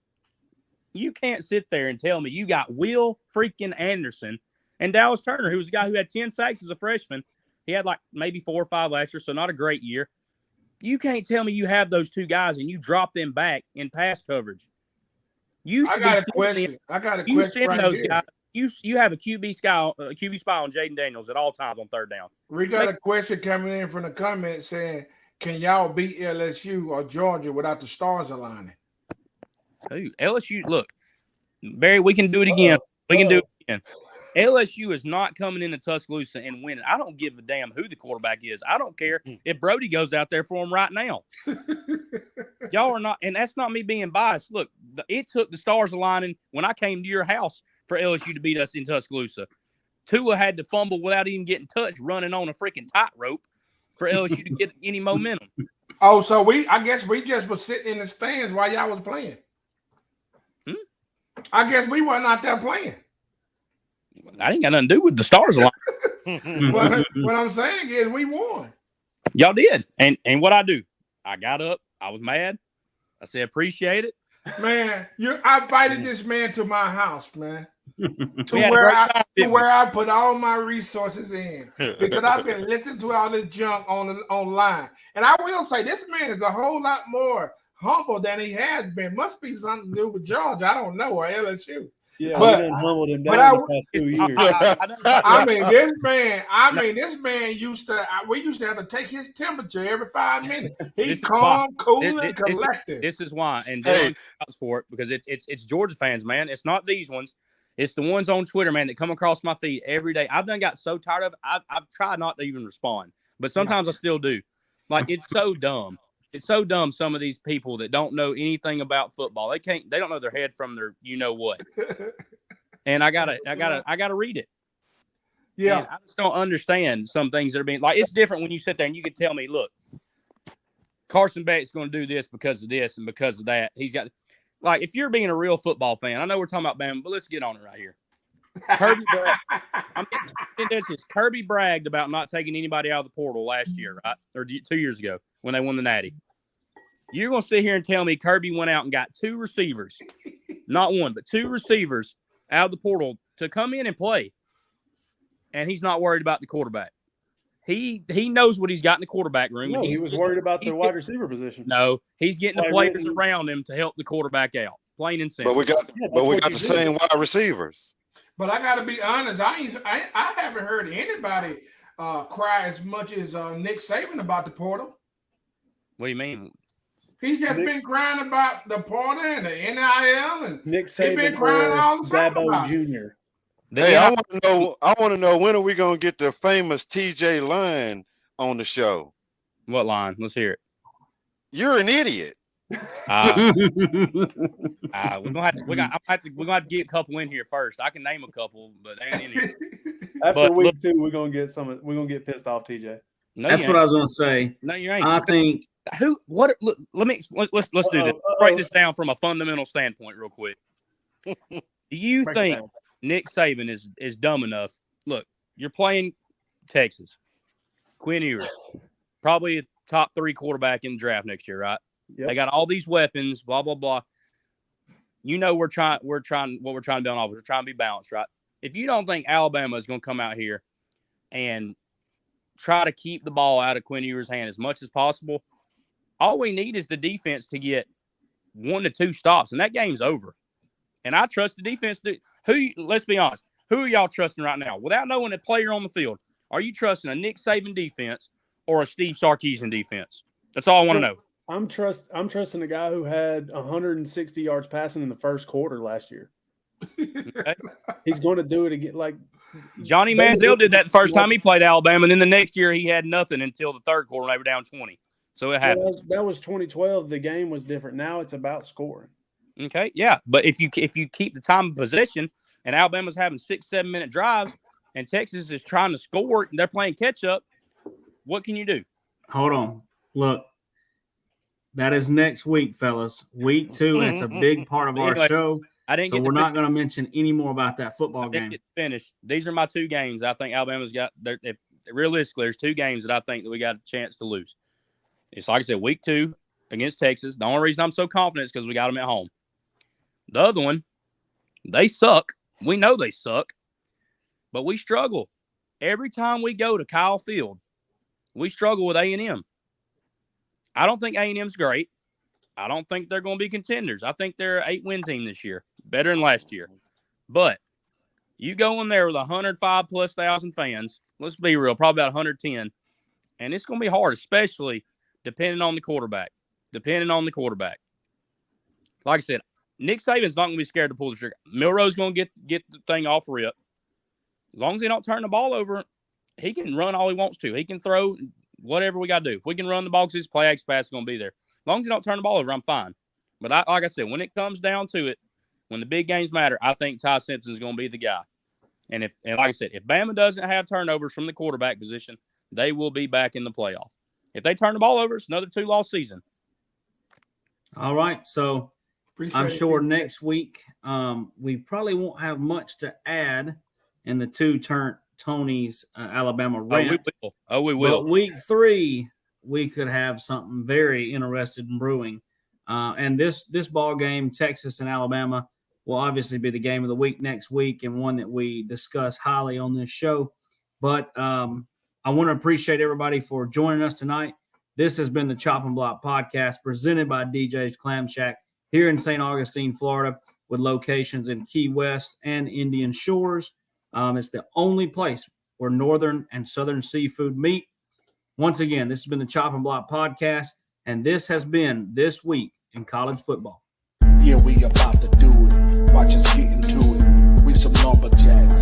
You can't sit there and tell me you got Will freaking Anderson and Dallas Turner, who was the guy who had 10 sacks as a freshman. He had like maybe 4 or 5 last year, so not a great year. You can't tell me you have those two guys and you drop them back in pass coverage. I got a question. You send right those here. guys. You have a QB spy on Jaden Daniels at all times on third down. We got a question coming in from the comments saying, "Can y'all beat LSU or Georgia without the stars aligning?" Ooh, LSU, look, Barry, we can do it again. We can do it again. LSU is not coming into Tuscaloosa and winning. I don't give a damn who the quarterback is. I don't care if Brody goes out there for them right now. Y'all are not, and that's not me being biased. Look, it took the stars aligning when I came to your house for LSU to beat us in Tuscaloosa. Tua had to fumble without even getting touched, running on a freaking tightrope for LSU to get any momentum. Oh, so I guess we just was sitting in the stands while y'all was playing. I guess we wasn't out there playing. I ain't got nothing to do with the stars line. What I'm saying is we won. Y'all did. And what I do, I got up. I was mad. I said, appreciate it. Man, I invited this man to my house, man. To had a where great time, where I put all my resources in. Because I've been listening to all this junk online. And I will say this man is a whole lot more humble than he has been. Must be something to do with Georgia. I don't know, or LSU. Yeah, But- we done humbled him but down the past 2 years. This man used to. We used to have to take his temperature every 5 minutes. This He's is calm, cool, and This- collected. This is why, and Hey. Dylan vouches for it because it's Georgia fans, man. It's not these ones. It's the ones on Twitter, man, that come across my feed every day. I've done got so tired of it. I've tried not to even respond, but sometimes I still do. Like, it's so dumb. It's so dumb. Some of these people that don't know anything about football, they don't know their head from their you know what. And I gotta read it. Yeah. And I just don't understand some things that are being like. It's different when you sit there and you can tell me, look, Carson Beck's going to do this because of this and because of that. He's got, like, if you're being a real football fan, I know we're talking about Bama, but let's get on it right here. Kirby bragged about not taking anybody out of the portal last year, right? Or 2 years ago when they won the Natty. You're going to sit here and tell me Kirby went out and got 2 receivers, not one, but 2 receivers out of the portal to come in and play, and he's not worried about the quarterback. He knows what he's got in the quarterback room. No, he was worried about the wide receiver position. No, he's getting the players around him to help the quarterback out. Plain and simple. But we got the same wide receivers. But I got to be honest. I haven't heard anybody cry as much as Nick Saban about the portal. What do you mean? He's just been crying about the portal and the NIL, and Nick he been Saban crying all the time Dabo about it. Jr. Hey, I want to know when are we gonna get the famous TJ line on the show? What line? Let's hear it. You're an idiot. We're gonna have to get a couple in here first. I can name a couple, but they ain't in here. After week 2, we're gonna get pissed off, TJ. No, That's you what I ain't. was going to say. No, you ain't. I think Let's do this. Break this down from a fundamental standpoint real quick. Do you Break it think down. Nick Saban is dumb enough? Look, you're playing Texas. Quinn Ewers, probably a top 3 quarterback in the draft next year, right? Yep. They got all these weapons, blah blah blah. You know we're trying to build off. We're trying to be balanced, right? If you don't think Alabama is going to come out here and try to keep the ball out of Quinn Ewers' hand as much as possible, all we need is the defense to get 1 to 2 stops, and that game's over. And I trust the defense. Let's be honest. Who are y'all trusting right now? Without knowing a player on the field, are you trusting a Nick Saban defense or a Steve Sarkisian defense? That's all I want to know. I'm trusting a guy who had 160 yards passing in the first quarter last year. Okay. He's going to do it again. Like Johnny Manziel did that the first time he played Alabama, and then the next year he had nothing until the third quarter, and they were down 20. So it happened. That was 2012. The game was different. Now it's about scoring. Okay, yeah, but if you keep the time of possession, and Alabama's having 6-7 minute drives, and Texas is trying to score, and they're playing catch up, what can you do? Hold on. Look, that is next week, fellas. Week 2. It's a big part of our Anyway, show. I didn't So get we're to not going to mention any more about that football I didn't game. get finished. These are my 2 games. I think Alabama's got. If realistically, there's 2 games that I think that we got a chance to lose. It's like I said, week 2 against Texas. The only reason I'm so confident is because we got them at home. The other one, they suck. We know they suck, but we struggle every time we go to Kyle Field. We struggle with A&M. I don't think A&M's great. I don't think they're going to be contenders. I think they're an 8-win team this year, better than last year. But you go in there with 105,000+ fans. Let's be real, probably about 110, and it's going to be hard, especially depending on the quarterback. Like I said, Nick Saban's not going to be scared to pull the trigger. Milroe's going to get the thing off rip. As long as he don't turn the ball over, he can run all he wants to. He can throw whatever we got to do. If we can run the ball, because his play action pass is going to be there. As long as he don't turn the ball over, I'm fine. But like I said, when it comes down to it, when the big games matter, I think Ty Simpson is going to be the guy. And like I said, if Bama doesn't have turnovers from the quarterback position, they will be back in the playoff. If they turn the ball over, it's another 2-loss season. All right. So Appreciate I'm it. sure next week we probably won't have much to add in the 2 Tony's Alabama rant. We will. But week 3, we could have something very interesting in brewing. And this ball game, Texas and Alabama, will obviously be the game of the week next week, and one that we discuss highly on this show. But I want to appreciate everybody for joining us tonight. This has been the Chop and Block podcast presented by DJ's Clam Shack here in St. Augustine, Florida, with locations in Key West and Indian Shores. It's the only place where northern and southern seafood meet. Once again, this has been the Chop and Block podcast, and this has been This Week in College Football. Yeah, we about to do it. Watch us get into it. We some lumberjacks.